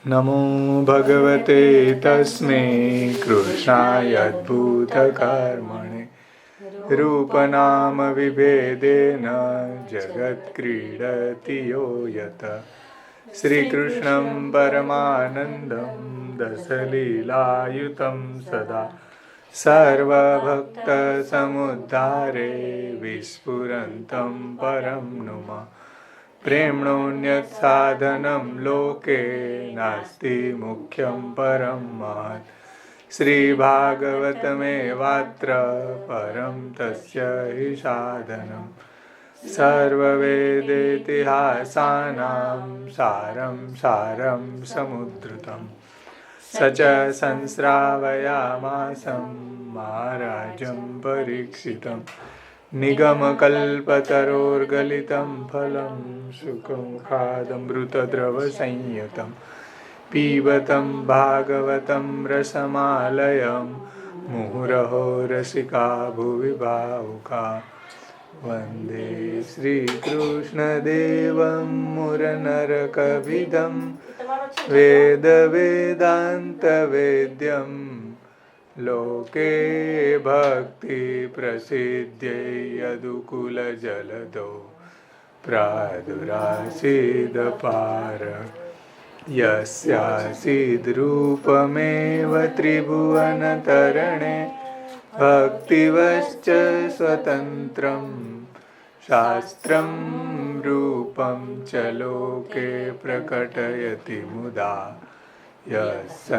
નમો ભગવતે તસ્મૈ કૃષ્ણાય અદ્ભુતકર્મણે રૂપનામ વિભેદેન જગત્ક્રીડતિ યો યત શ્રીકૃષ્ણં પરમાનંદં દશલીલાયુतं સદા સર્વભક્તસમુદ્ધારે વિસ્ફુરન્तं પરમ નુમઃ પ્રેમ્ણોऽન્યत् સાધनं લોકે નાસ્તિ મુખ્યં પરમ મહत् શ્રીભાગવતમેવાત્ર પરમ તસ્ય હિ સાધનम् સર્વવેદેતિહાસાનાં સારં સારં સમુદ્ધૃતम् स च संस्रावयामासं महाराजं परीक्षितं निगमकल्पतरोर्गलितं फलं सुखमुखादमृतद्रवसंयुतं पीबतं भागवतं रसमालयं मुहुरहो रसिका भुवि भावुका वन्दे श्रीकृष्णदेवं मुरनरकविदं वेदवेदान्तवेद्यं लोके भक्तिप्रसिद्ध्यै यदुकुलजलदो प्रादुरासीदपार यस्यासीद्रूपमेव त्रिभुवनतरणे भक्तिवश्च स्वतन्त्रं शास्त्रं रूपं च लोके प्रकटयति मुदा यस्सनुभूतिहेतु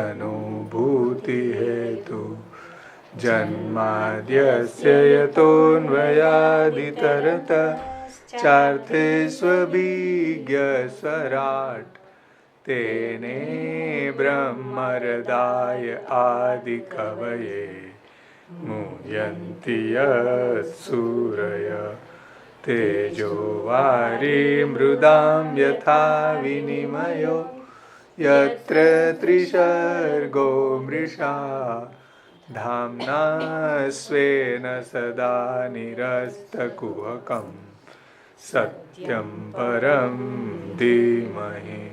जन्माद्यस्य यतोऽन्वयादितरतश्चार्थे स्वभिज्ञस्वराट् तेने ब्रह्महृदाय आदिकवये मुह्यन्ति यत्सूरय तेजो वारिमृदां यथा विनिमयो यत्र त्रिसर्गो मृषा धाम्ना स्वेन सदा निरस्तकुहकं सत्यं परं धीमहि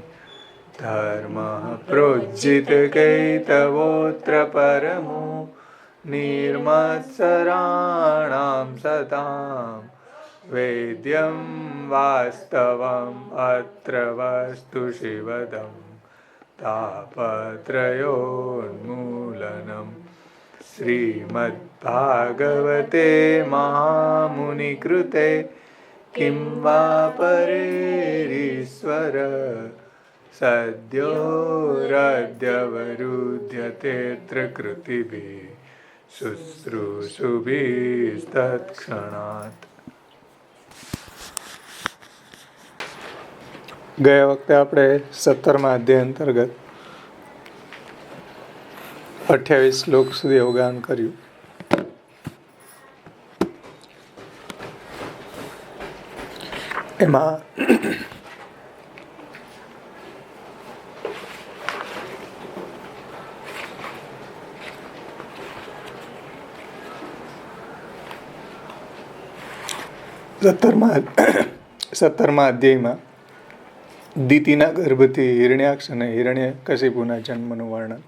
धर्मः प्रोज्झितकैतवोऽत्र परमो निर्मत्सराणां सतां वेद्यं वास्तवम् अत्र वस्तु शिवदं तापत्रयोन्मूलनं श्रीमद्भागवते महामुनिकृते किं वा परेरीश्वर सद्योरद्यवरुध्यतेऽत्र कृतिभिः શુશ્રૂષુભિસ્તત્ક્ષણાत्. ગયા વખતે આપણે 17મા અધ્યાય અંતર્ગત 28 શ્લોક સુધી અવગાહન કર્યું. એમાં સત્તરમા અધ્યાયમાં દિતિના ગર્ભથી હિરણ્યાક્ષ અને હિરણ્યકશિપુના જન્મનું વર્ણન.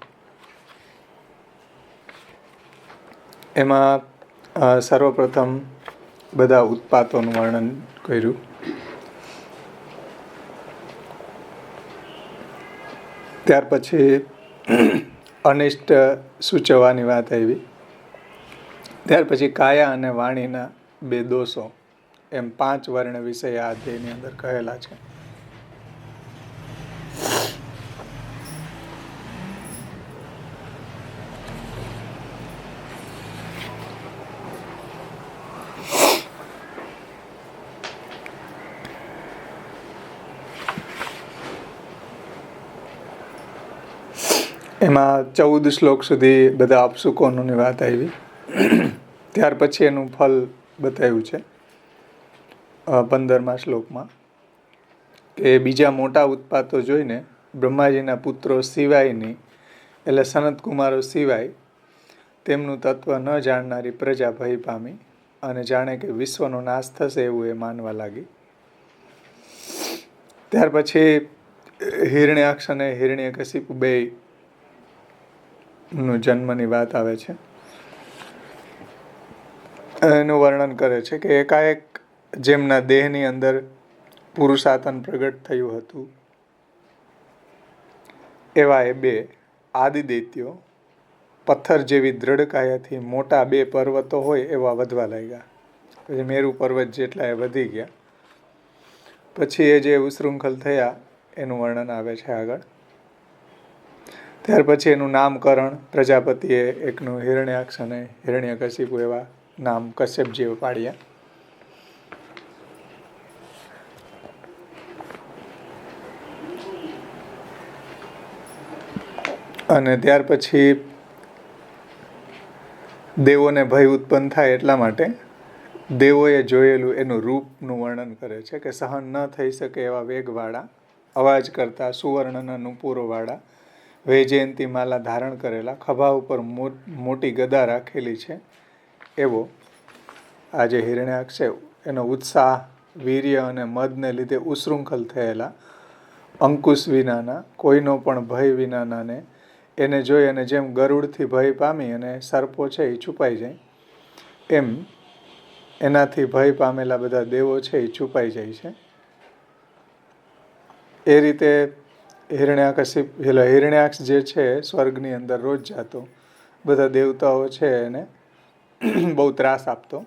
એમાં સર્વપ્રથમ બધા ઉત્પાતોનું વર્ણન કર્યું. ત્યાર પછી અનિષ્ટ સૂચવવાની વાત આવી. ત્યાર પછી કાયા અને વાણીના 2 દોષો, એમ 5 વર્ણ વિષય આ અધ્યાયની અંદર કહેલા છે. એમાં 14 શ્લોક સુધી બધા અપસુકોની વાત આવી. ત્યાર પછી એનું ફલ બતાવ્યું છે 15મા શ્લોકમાં, કે બીજા મોટા ઉત્પાતો જોઈને બ્રહ્માજીના પુત્રો સિવાયની, એટલે સનતકુમારો સિવાય તેમનું તત્વ ન જાણનારી પ્રજા ભય પામી અને જાણે કે વિશ્વનો નાશ થશે એવું એ માનવા લાગી. ત્યાર પછી હિરણ્યાક્ષ અને હિરણ્યકશિપુ બેયનું જન્મની વાત આવે છે. એનું વર્ણન કરે છે કે એકાએક જેમના દેહની અંદર પુરુષાતન પ્રગટ થયું હતું એવા એ બે આદિદૈત્યો પથ્થર જેવી દ્રઢકાયાથી મોટા બે પર્વતો હોય એવા વધવા લાગ્યા. પછી મેરુ પર્વત જેટલા એ વધી ગયા. પછી એ જે ઉશૃંખલ થયા એનું વર્ણન આવે છે આગળ. ત્યાર પછી એનું નામકરણ પ્રજાપતિએ એકનું હિરણ્યાક્ષ અને હિરણ્યકશિપુ એવા નામ કશ્યપજીએ પાડ્યા. અને ત્યાર પછી દેવોને ભય ઉત્પન્ન થાય એટલા માટે દેવોએ જોયેલું એનું રૂપનું વર્ણન કરે છે કે સહન ન થઈ શકે એવા વેગવાળા, અવાજ કરતા, સુવર્ણના નુપુરોવાળા, વૈજયંતી માલા ધારણ કરેલા, ખભા ઉપર મોટી ગદા રાખેલી છે એવો આ જે હિરણ્યાક્ષ છે એનો ઉત્સાહ, વીર્ય અને મદને લીધે ઉશૃંખલ થયેલા, અંકુશ વિનાના, કોઈનો પણ ભય વિનાનાને એને જોઈ અને જેમ ગરુડથી ભય પામી અને સર્પો છે એ છુપાઈ જાય એમ એનાથી ભય પામેલા બધા દેવો છે એ છુપાઈ જાય છે. એ રીતે હિરણ્યાક્ષ જે છે સ્વર્ગની અંદર રોજ જતો, બધા દેવતાઓ છે એને બહુ ત્રાસ આપતો.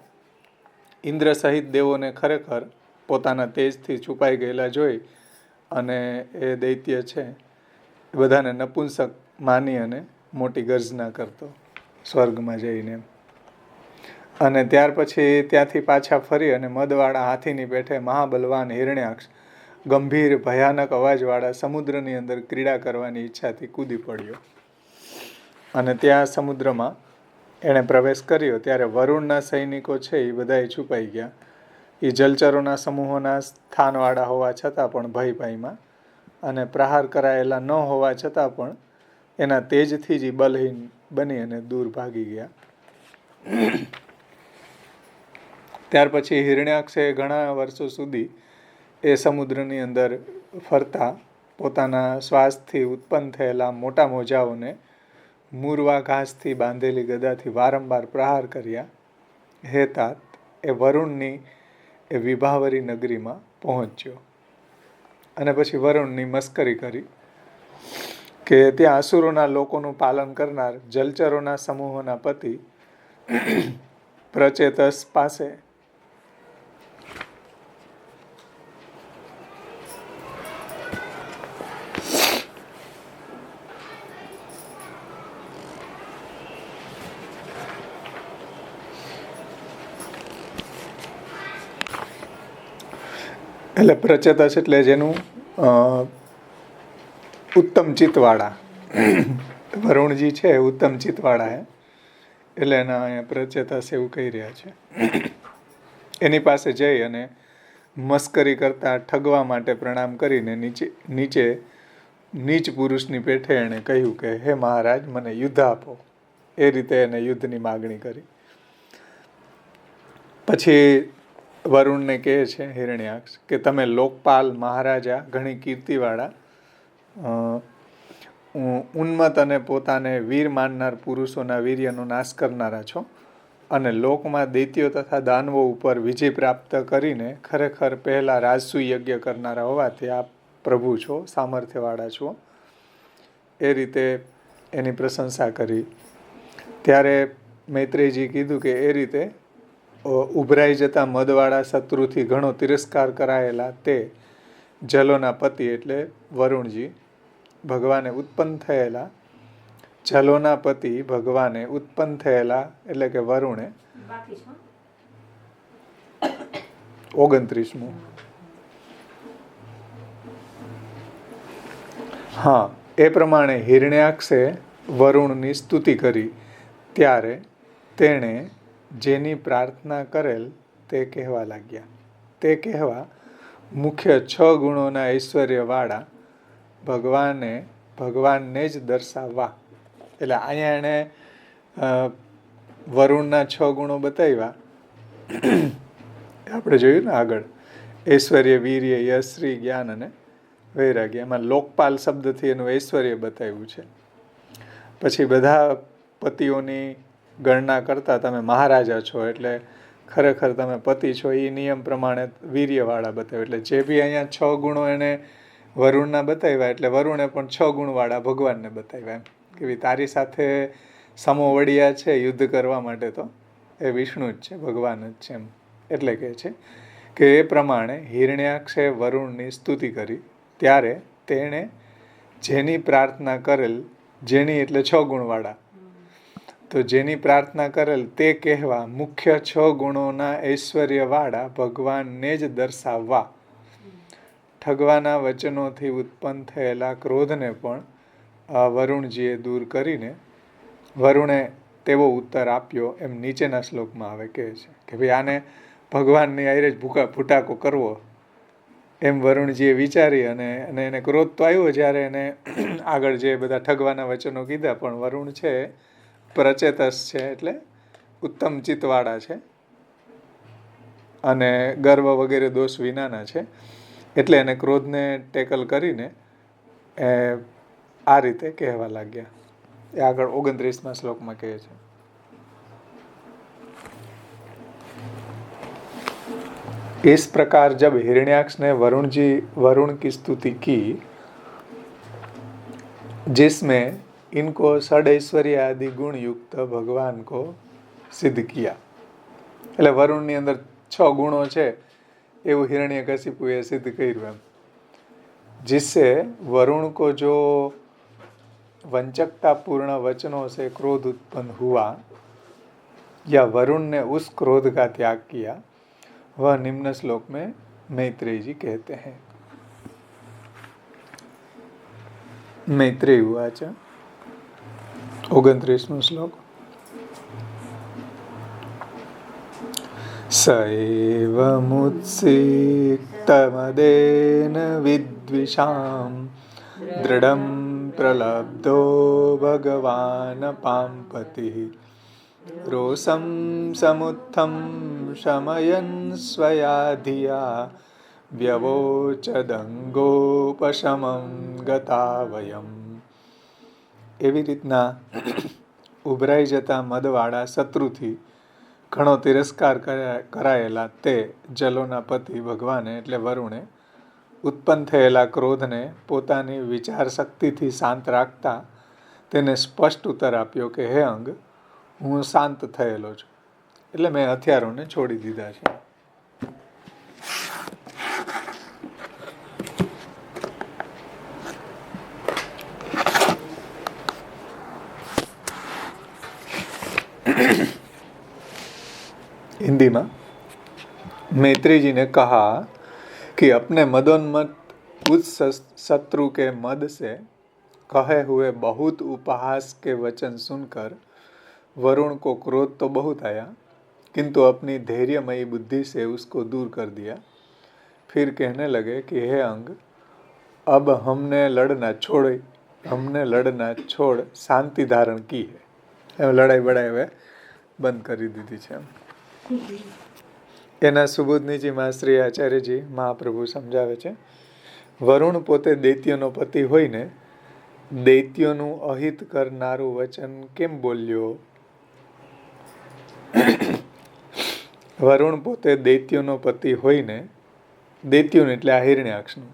ઇન્દ્ર સહિત દેવોને ખરેખર પોતાના તેજથી છુપાઈ ગયેલા જોઈ અને એ દૈત્ય છે એ બધાને નપુંસક માની અને મોટી ગર્જના કરતો સ્વર્ગમાં જઈને. અને ત્યાર પછી ત્યાંથી પાછા ફરી અને મદવાળા હાથીની પેઠે મહાબલવાન હિરણ્યાક્ષ ગંભીર ભયાનક અવાજવાળા સમુદ્રની અંદર ક્રીડા કરવાની ઈચ્છાથી કૂદી પડ્યો. અને ત્યાં સમુદ્રમાં એણે પ્રવેશ કર્યો ત્યારે વરુણના સૈનિકો છે એ બધાએ છુપાઈ ગયા. એ જલચરોના સમૂહોના સ્થાનવાળા હોવા છતાં પણ ભય પામ્યા અને પ્રહાર કરાયેલા ન હોવા છતાં પણ એના તેજથી જ બલહીન બની અને દૂર ભાગી ગયા. ત્યાર પછી હિરણ્યાક્ષે ઘણા વર્ષો સુધી એ સમુદ્રની અંદર ફરતા પોતાના શ્વાસથી ઉત્પન્ન થયેલા મોટા મોજાઓને મૂરવા ઘાસથી બાંધેલી ગદાથી વારંવાર પ્રહાર કર્યા. હે તાત, એ વરુણની એ વિભાવરી નગરીમાં પહોંચ્યો. અને પછી વરુણની મસ્કરી કરી કે ત્યાં અસુરોના લોકોનું પાલન કરનાર જલચરોના સમૂહોના પતિ પ્રચેતસ પાસે એટલે પ્રચેતસ એટલે જેનું ઉત્તમ ચિત્તવાળા વરુણજી છે ઉત્તમ ચિત્તવાળા હે એટલે એના અહીંયા પ્રચેતસ એવું કહી રહ્યા છે. એની પાસે જઈ અને મસ્કરી કરતા ઠગવા માટે પ્રણામ કરીને નીચે નીચ પુરુષની પેઠે એણે કહ્યું કે હે મહારાજ, મને યુદ્ધ આપો. એ રીતે એને યુદ્ધની માગણી કરી. પછી વરુણને કહે છે હિરણ્યાક્ષ કે તમે લોકપાલ, મહારાજા, ઘણી કીર્તિવાળા, ઉન્મત્ત અને પોતાને વીર માનનાર પુરુષોના વીર્યનો નાશ કરનારા છો અને લોકમાં દૈત્યો તથા દાનવો ઉપર વિજય પ્રાપ્ત કરીને ખરેખર પહેલા રાજસુ યજ્ઞ કરનારા હોવાથી આપ પ્રભુ છો, સામર્થ્યવાળા છો. એ રીતે એની પ્રશંસા કરી. ત્યારે મૈત્રેયજી કીધું કે એ રીતે ઉભરાઈ જતા મદવાળા શત્રુથી ઘણો તિરસ્કાર કરાયેલા તે જલોના પતિ એટલે વરુણજી ભગવાને ઉત્પન્ન થયેલા, જલોના પતિ ભગવાને ઉત્પન્ન થયેલા એટલે કે વરુણે 29મું. હા, એ પ્રમાણે હિરણ્યાક્ષે વરુણની સ્તુતિ કરી ત્યારે તેણે જેની પ્રાર્થના કરેલ તે કહેવા લાગ્યા. તે કહેવા મુખ્ય 6 ગુણોના ઐશ્વર્યવાળા ભગવાનને જ દર્શાવવા. એટલે અહીંયા એણે વરુણના 6 ગુણો બતાવ્યા. આપણે જોયું ને આગળ, ઐશ્વર્ય, વીર્ય, યશ, શ્રી, જ્ઞાન અને વૈરાગ્ય. એમાં લોકપાલ શબ્દથી એનું ઐશ્વર્ય બતાવ્યું છે. પછી બધા પતિઓની ગણના કરતાં તમે મહારાજા છો એટલે ખરેખર તમે પતિ છો એ નિયમ પ્રમાણે વીર્યવાળા બતાવ્યું. એટલે જે બી અહીંયા 6 ગુણો એને વરુણના બતાવ્યા એટલે વરુણે પણ 6 ગુણવાળા ભગવાનને બતાવ્યા. એમ કે ભાઈ તારી સાથે સમોવડિયા છે યુદ્ધ કરવા માટે તો એ વિષ્ણુ જ છે, ભગવાન જ છે એમ. એટલે કહે છે કે એ પ્રમાણે હિરણ્યાક્ષે વરુણની સ્તુતિ કરી ત્યારે તેણે જેની પ્રાર્થના કરેલ, જેની એટલે 6 ગુણવાળા, તો જેની પ્રાર્થના કરેલ તે કહેવા મુખ્ય 6 ગુણોના ઐશ્વર્યવાળા ભગવાનને જ દર્શાવવા ઠગવાના વચનોથી ઉત્પન્ન થયેલા ક્રોધને પણ વરુણજીએ દૂર કરીને વરુણે તેવો ઉત્તર આપ્યો એમ નીચેના શ્લોકમાં આવે કહે છે કે ભાઈ આને ભગવાનની આયરે જ ભૂટાકો કરવો એમ વરુણજીએ વિચારી અને એને ક્રોધ તો આવ્યો જ્યારે એને આગળ જે બધા ઠગવાના વચનો કીધા. પણ વરુણ છે પ્રચેતસ છે એટલે ઉત્તમ ચિત્તવાળા છે અને ગર્વ વગેરે દોષ વિનાના છે. એટલે એને ક્રોધને ટેકલ કરીને આ રીતે કહેવા લાગ્યા. એ આગળ 29મા શ્લોકમાં કહે છે. इस प्रकार जब हिरण्याक्ष ने वरुण की स्तुति की जिसमें इनको षडैश्वर्य आदि गुण युक्त भगवान को सिद्ध किया. એટલે વરુણની અંદર 6 ગુણો છે એવું हिरण्यकशिपुए सिद्ध કર્યું એમ. जिससे वरुण को जो वंचकता पूर्ण वचनों से क्रोध उत्पन्न हुआ या वरुण ने उस क्रोध का त्याग किया वह निम्न श्लोक में मैत्रेय जी कहते हैं. मैत्रेय उवाच 29मो श्लोक. स एवमुत्सिक्तमदेन विद्विषां दृढं प्रलब्धो भगवान् पाम्पतिः रोषं समुत्थं शमयन् स्वया धिया व्यवोचदंगोपशमं गता वयम्. એવી રીતના ઉભરાઈ જતા મદવાળા શત્રુથી ઘણો તિરસ્કાર કરાયેલા તે જલોના પતિ ભગવાને એટલે વરુણે ઉત્પન્ન થયેલા ક્રોધને પોતાની વિચાર શક્તિથી શાંત રાખતા તેને સ્પષ્ટ ઉત્તર આપ્યો કે હે અંગ, હું શાંત થયેલો છું એટલે મેં હથિયારોને છોડી દીધા છે. हिंदी में मैत्री जी ने कहा कि अपने मदोन्मत्त उस शत्रु के मद से कहे हुए बहुत उपहास के वचन सुनकर वरुण को क्रोध तो बहुत आया, किंतु अपनी धैर्यमयी बुद्धि से उसको दूर कर दिया. फिर कहने लगे कि हे अंग, अब हमने लड़ना छोड़ शांति धारण की है. लड़ाई बड़ाई હવે બંધ કરી દીધી છે. એના સુબોધનીજીમાં શ્રી આચાર્યજી મહાપ્રભુ સમજાવે છે, વરુણ પોતે દૈત્યનો પતિ હોઈને દૈત્યોનું અહિત કરનારું વચન કેમ બોલ્યો? વરુણ પોતે દૈત્યોનો પતિ હોઈને, દૈત્યોનું એટલે આ હિરણ્યાક્ષનું,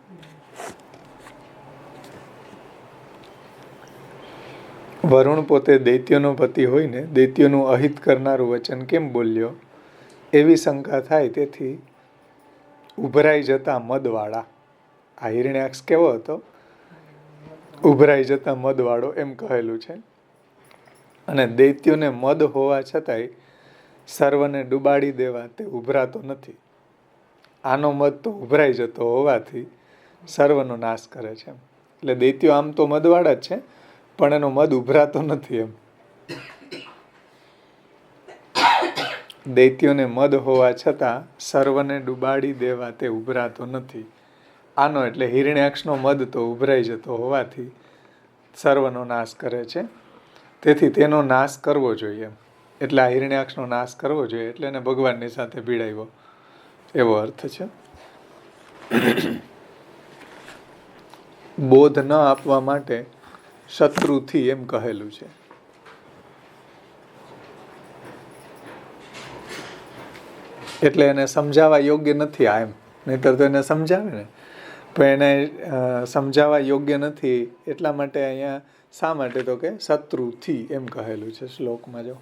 વરુણ પોતે દૈત્યનો પતિ હોઈને દૈત્યોનું અહિત કરનારું વચન કેમ બોલ્યો એવી શંકા થાય. તેથી ઉભરાઈ જતા મદવાળા, આ હિરણ્યાક્ષ કેવો હતો? ઉભરાઈ જતા મદવાળો એમ કહેલું છે. અને દૈત્યોને મદ હોવા છતાંય સર્વને ડૂબાડી દેવા તે ઉભરાતો નથી. આનો મદ તો ઉભરાઈ જતો હોવાથી સર્વનો નાશ કરે છે. એટલે દૈત્યો આમ તો મદવાળા જ છે, પણ એનો મદ ઉભરાતો નથી. એમ દૈત્યોને મદ હોવા છતાં સર્વને ડૂબાડી દેવા તે ઉભરાતો નથી. આનો એટલે હિરણ્યાક્ષનો મદ તો ઉભરાઈ જતો હોવાથી સર્વનો નાશ કરે છે. તેથી તેનો નાશ કરવો જોઈએ. એટલે આ હિરણ્યાક્ષનો નાશ કરવો જોઈએ એટલે એને ભગવાનની સાથે ભીડાવ્યો એવો અર્થ છે. બોધ ન આપવા માટે શત્રુથી એમ કહેલું છે. એટલે એને સમજાવવા યોગ્ય નથી આ એમ, નહીતર તો એને સમજાવે ને, પણ એને સમજાવવા યોગ્ય નથી એટલા માટે અહીંયા શા માટે તો કે શત્રુથી એમ કહેલું છે શ્લોકમાં. જો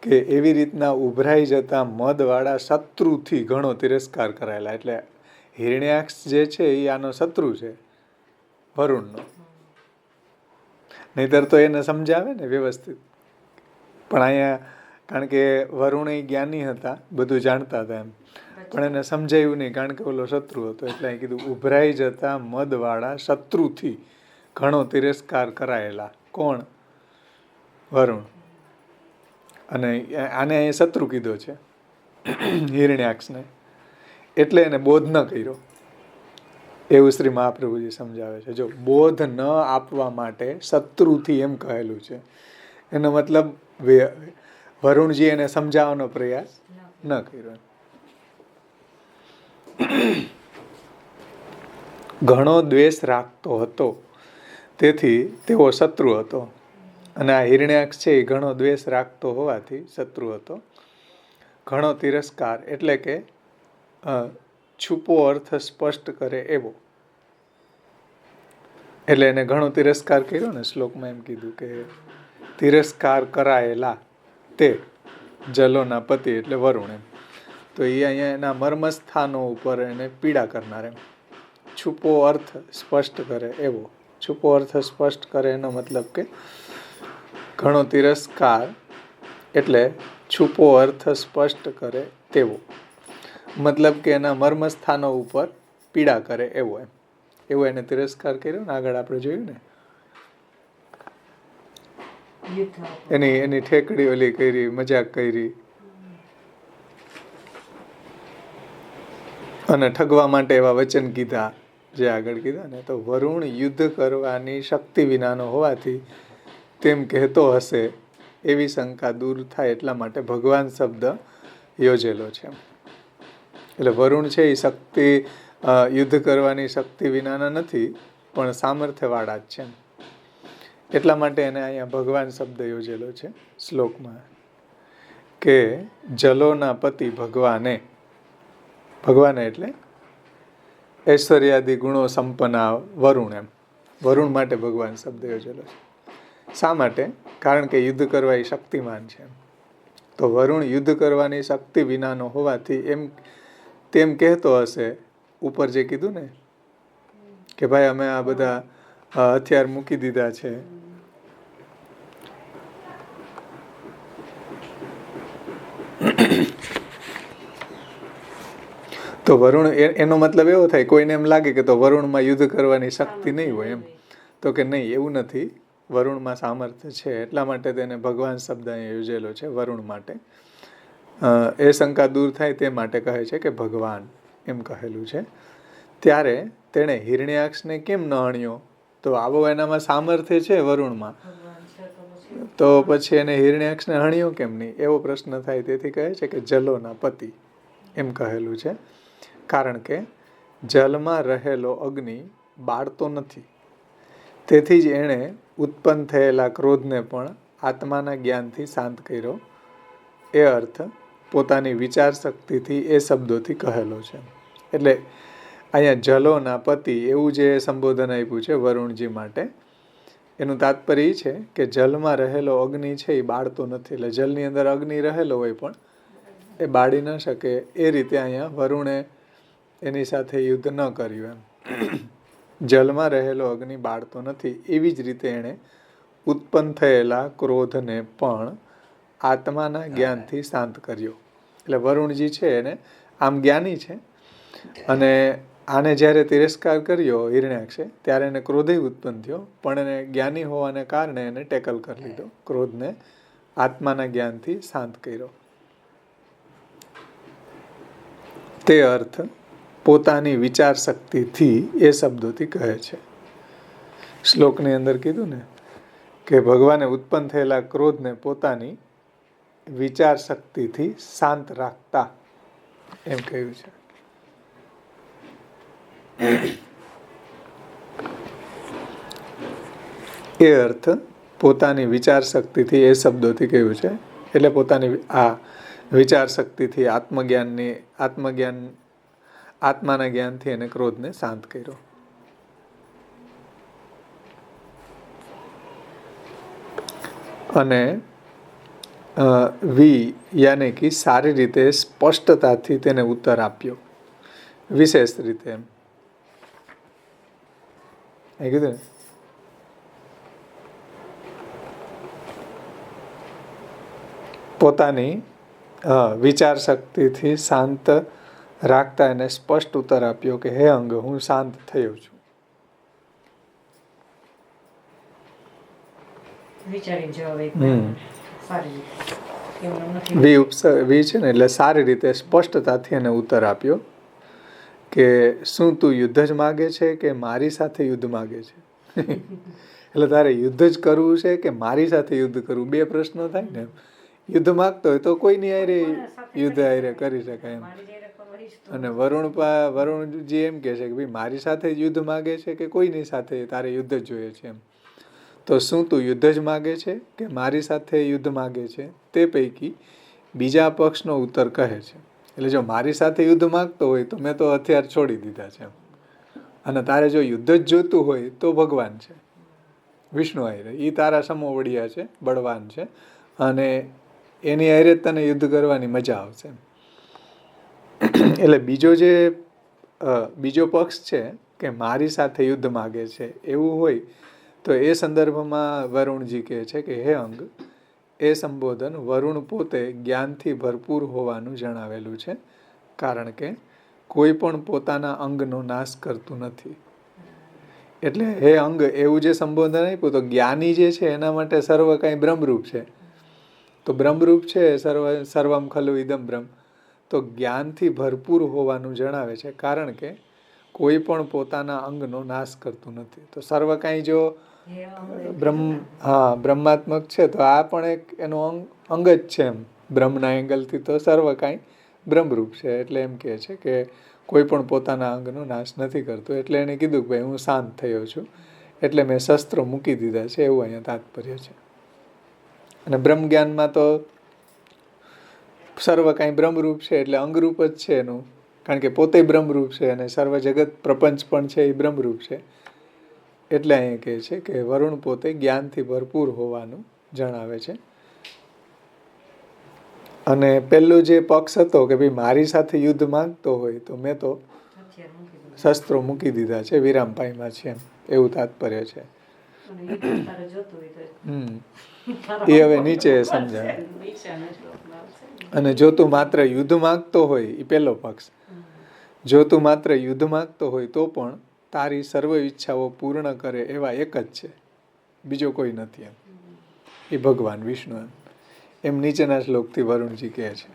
કે એવી રીતના ઉભરાઈ જતા મદવાળા શત્રુથી ઘણો તિરસ્કાર કરાયેલા. એટલે હિરણ્યાક્ષ જે છે એ આનો શત્રુ છે વરુણનો, નહીતર તો એને સમજાવે ને વ્યવસ્થિત. પણ અહીંયા કારણ કે વરુણ એ જ્ઞાની હતા, બધું જાણતા હતા એમ, પણ એને સમજાયું નહીં કારણ કે ઓલો શત્રુ હતો. એટલે અહીં કીધું ઉભરાઈ જતા મદવાળા શત્રુથી ઘણો તિરસ્કાર કરાયેલા. કોણ? વરુણ. અને આને અહીં શત્રુ કીધો છે હિરણ્યાક્ષને, એટલે એને બોધ ન કર્યો એવું શ્રી મહાપ્રભુજી સમજાવે છે. જો બોધ ન આપવા માટે શત્રુથી એમ કહેલું છે, એનો મતલબ વરુણજી એને સમજાવવાનો પ્રયાસ ન કર્યો. ઘણો દ્વેષ રાખતો હતો, તેથી તેઓ શત્રુ હતો. અને આ હિરણ્યાક્ષ છે એ ઘણો દ્વેષ રાખતો હોવાથી શત્રુ હતો. ઘણો તિરસ્કાર એટલે કે છુપો અર્થ સ્પષ્ટ કરે એવો. એટલે એને ઘણો તિરસ્કાર કર્યો ને. શ્લોકમાં એમ કીધું કે તિરસ્કાર કરાયેલા તે જલોના પતિ એટલે વરુણ એમ. તો એ અહીંયા એના મર્મસ્થાનો ઉપર એને પીડા કરનાર એમ. છુપો અર્થ સ્પષ્ટ કરે એવો. છુપો અર્થ સ્પષ્ટ કરે એનો મતલબ કે ઘણો તિરસ્કાર એટલે છુપો અર્થ સ્પષ્ટ કરે તેવો. મતલબ કે એના મર્મસ્થાનો ઉપર પીડા કરે એવો એમ. એવો એને તિરસ્કાર કર્યો ને. આગળ આપણે જોયું ને એની ઠેકડી ઓલી કરી, મજાક કરી અને ઠગવા માટે એવા વચન કીધા જે આગળ કીધા ને. તો વરુણ યુદ્ધ કરવાની શક્તિ વિનાનો હોવાથી તેમ કહેતો હશે એવી શંકા દૂર થાય એટલા માટે ભગવાન શબ્દ યોજેલો છે. એટલે વરુણ છે એ શક્તિ યુદ્ધ કરવાની શક્તિ વિનાના નથી, પણ સામર્થ્યવાળા જ છે. એટલા માટે એને અહીંયા ભગવાન શબ્દ યોજેલો છે શ્લોકમાં કે જલોના પતિ ભગવાને. ભગવાને એટલે ઐશ્વર્યાદિ ગુણો સંપન્ના વરુણ એમ. વરુણ માટે ભગવાન શબ્દ યોજેલો છે. શા માટે? કારણ કે યુદ્ધ કરવા એ શક્તિમાન છે. તો વરુણ યુદ્ધ કરવાની શક્તિ વિનાનો હોવાથી એમ તેમ કહેતો હશે. ઉપર જે કીધું ને કે ભાઈ અમે આ બધા હથિયાર મૂકી દીધા છે, તો વરુણ એનો મતલબ એવો થાય, કોઈને એમ લાગે કે તો વરુણમાં યુદ્ધ કરવાની શક્તિ નહીં હોય એમ. તો કે નહીં, એવું નથી. વરુણમાં સામર્થ્ય છે, એટલા માટે તેને ભગવાન શબ્દ અહીંયા યોજેલો છે વરુણ માટે. એ શંકા દૂર થાય તે માટે કહે છે કે ભગવાન એમ કહેલું છે. ત્યારે તેણે હિરણ્યાક્ષને કેમ ન હણ્યો? તો આવો એનામાં સામર્થ્ય છે વરુણમાં, તો પછી એને હિરણ્યાક્ષને હણ્યો કેમ નહીં એવો પ્રશ્ન થાય. તેથી કહે છે કે જલોના પતિ એમ કહેલું છે. કારણ કે જલમાં રહેલો અગ્નિ બાળતો નથી, તેથી જ એણે ઉત્પન્ન થયેલા ક્રોધને પણ આત્માના જ્ઞાનથી શાંત કર્યો. એ અર્થ પોતાની વિચાર શક્તિથી એ શબ્દોથી કહેલો છે. એટલે અહીંયા જલોના પતિ એવું જે સંબોધન આપ્યું છે વરુણજી માટે, એનું તાત્પર્ય એ છે કે જલમાં રહેલો અગ્નિ છે એ બાળતો નથી. એટલે જલની અંદર અગ્નિ રહેલો હોય પણ એ બાળી ન શકે. એ રીતે અહીંયા વરુણે એની સાથે યુદ્ધ ન કર્યું એમ. જલમાં રહેલો અગ્નિ બાળતો નથી, એવી જ રીતે એણે ઉત્પન્ન થયેલા ક્રોધને પણ આત્માના જ્ઞાનથી શાંત કર્યો. એટલે વરુણજી છે એને આમ જ્ઞાની છે, અને આને જ્યારે તિરસ્કાર કર્યો હિરણ્યાક્ષે ત્યારે એને ક્રોધે ઉત્પન્ન થયો, પણ એને જ્ઞાની હોવાને કારણે એને ટેકલ કરી લીધો. ક્રોધને આત્માના જ્ઞાનથી શાંત કર્યો. તે અર્થ પોતાની વિચાર શક્તિથી એ શબ્દોથી કહે છે. શ્લોકની અંદર કીધું ને કે ભગવાને ઉત્પન્ન થયેલા ક્રોધને પોતાની વિચાર શક્તિથી શાંત રાખતા એમ કહ્યું છે. એ અર્થ પોતાની વિચાર શક્તિથી એ શબ્દોથી કહ્યું છે. એટલે પોતાની આ વિચાર શક્તિથી આત્માના જ્ઞાનથી એને ક્રોધને શાંત કર્યો. અને યાને કે સારી રીતે સ્પષ્ટતાથી તેને ઉત્તર આપ્યો, વિશેષ રીતે. એમ કીધું ને, પોતાની વિચાર શક્તિથી શાંત રાખતા એને સ્પષ્ટ ઉત્તર આપ્યો કે હે અંગ, હું શાંત થયો છું. વી છે ને, એટલે સારી રીતે સ્પષ્ટતાથી એને ઉત્તર આપ્યો કે શું તું યુદ્ધ જ માગે છે કે મારી સાથે યુદ્ધ માગે છે? એટલે તારે યુદ્ધ જ કરવું છે કે મારી સાથે યુદ્ધ કરવું? બે પ્રશ્નો થાય ને. યુદ્ધ માગતો હોય તો કોઈની હારે યુદ્ધ હારે કરી શકાય એમ. અને વરુણજી એમ કે છે કે ભાઈ મારી સાથે યુદ્ધ માગે છે કે કોઈની સાથે તારે યુદ્ધ જ જોઈએ છે એમ. તો શું તું યુદ્ધ જ માગે છે કે મારી સાથે યુદ્ધ માગે છે? તે પૈકી બીજા પક્ષનો ઉત્તર કહે છે. એટલે જો મારી સાથે યુદ્ધ માગતો હોય તો મેં તો હથિયાર છોડી દીધા છે એમ. અને તારે જો યુદ્ધ જ જોતું હોય તો ભગવાન છે વિષ્ણુ હારે, એ તારા સમોવડિયા છે, બળવાન છે, અને એની હારે જ તને યુદ્ધ કરવાની મજા આવશે. એટલે બીજો પક્ષ છે કે મારી સાથે યુદ્ધ માગે છે એવું હોય તો એ સંદર્ભમાં વરુણજી કહે છે કે હે અંગ, એ સંબોધન વરુણ પોતે જ્ઞાનથી ભરપૂર હોવાનું જણાવેલું છે, કારણ કે કોઈ પણ પોતાના અંગનો નાશ કરતું નથી. એટલે હે અંગ એવું જે સંબોધન આપ્યું તો જ્ઞાની જે છે એના માટે સર્વ કાંઈ બ્રહ્મરૂપ છે. તો બ્રહ્મરૂપ છે સર્વમ ખલુ ઇદમ બ્રહ્મ. તો જ્ઞાનથી ભરપૂર હોવાનું જણાવે છે, કારણ કે કોઈ પણ પોતાના અંગનો નાશ કરતું નથી. તો સર્વ કાંઈ જો બ્રહ્માત્મક છે તો આ પણ એક એનો અંગ જ છે એમ. બ્રહ્મના એંગલથી તો સર્વ કાંઈ બ્રહ્મરૂપ છે. એટલે એમ કહે છે કે કોઈ પણ પોતાના અંગનો નાશ નથી કરતું. એટલે એને કીધું કે ભાઈ હું શાંત થયો છું, એટલે મેં શસ્ત્રો મૂકી દીધા છે, એવું અહીંયા તાત્પર્ય છે. અને બ્રહ્મ જ્ઞાનમાં તો સર્વ કાંઈ બ્રહ્મરૂપ છે એટલે અંગરૂપ જ છે એનું, કારણ કે પોતે બ્રહ્મરૂપ છે અને સર્વ જગત પ્રપંચ પણ છે એ બ્રહ્મરૂપ છે. એટલે અહીંયા કહે છે કે વરુણ પોતે જ્ઞાનથી ભરપૂર હોવાનું જણાવે છે. અને પહેલો જે પક્ષ હતો કે ભાઈ મારી સાથે યુદ્ધ માંગતો હોય તો મેં તો શસ્ત્રો મૂકી દીધા છે, વિરામ પામ્યા છે એમ, એવું તાત્પર્ય છે. એ હવે નીચે સમજાય. અને જો તું માત્ર યુદ્ધ માંગતો હોય, એ પહેલો પક્ષ, જો તું માત્ર યુદ્ધ માંગતો હોય તો પણ તારી સર્વ ઈચ્છાઓ પૂર્ણ કરે એવા એક જ છે, બીજો કોઈ નથી એમ. એ ભગવાન વિષ્ણુ એમ નીચેના શ્લોકથી વરુણજી કહે છે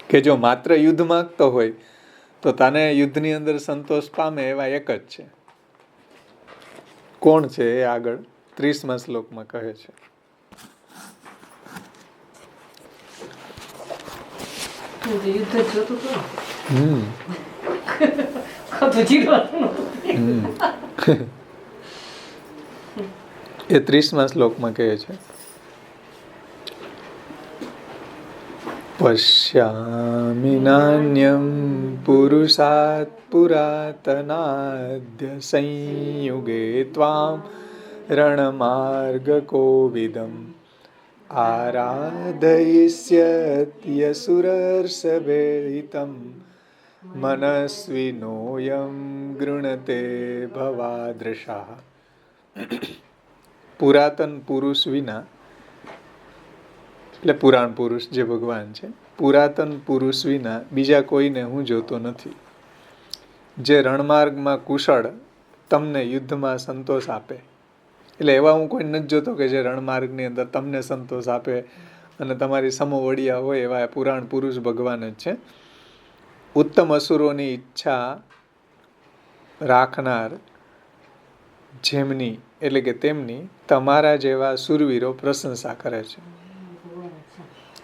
કે જો માત્ર યુદ્ધ માંગતો હોય તો તને યુદ્ધની અંદર સંતોષ પામે એવા એક જ છે. કોણ છે એ આગળ 30મા શ્લોકમાં કહે છે. એ 30મા શ્લોકમાં કહે છે પશ્યામિ નાન્યમ પુરુષાત પુરાતનાદ્ય સંયુગે ત્વામ રણમાર્ગ કોવિદમ આરાધયિષ્યત્યસુરર્ષભેહિતમ મનસ્વિનોયમ ગૃણતે ભવાદૃશા. પુરાતન પુરુષ વિના, એટલે પુરાણ પુરુષ જે ભગવાન છે, પુરાતન પુરુષ વિના બીજા કોઈને હું જોતો નથી, જે રણમાર્ગમાં કુશળ તમને યુદ્ધમાં સંતોષ આપે. એટલે એવા હું કોઈ નથી જોતો કે જે રણમાર્ગની અંદર તમને સંતોષ આપે અને તમારી સમોવડિયા હોય, એવા પુરાણ પુરુષ ભગવાન જ છે. ઉત્તમ અસુરોની ઈચ્છા રાખનાર જેમની, એટલે કે તેમની તમારા જેવા સુરવીરો પ્રશંસા કરે છે.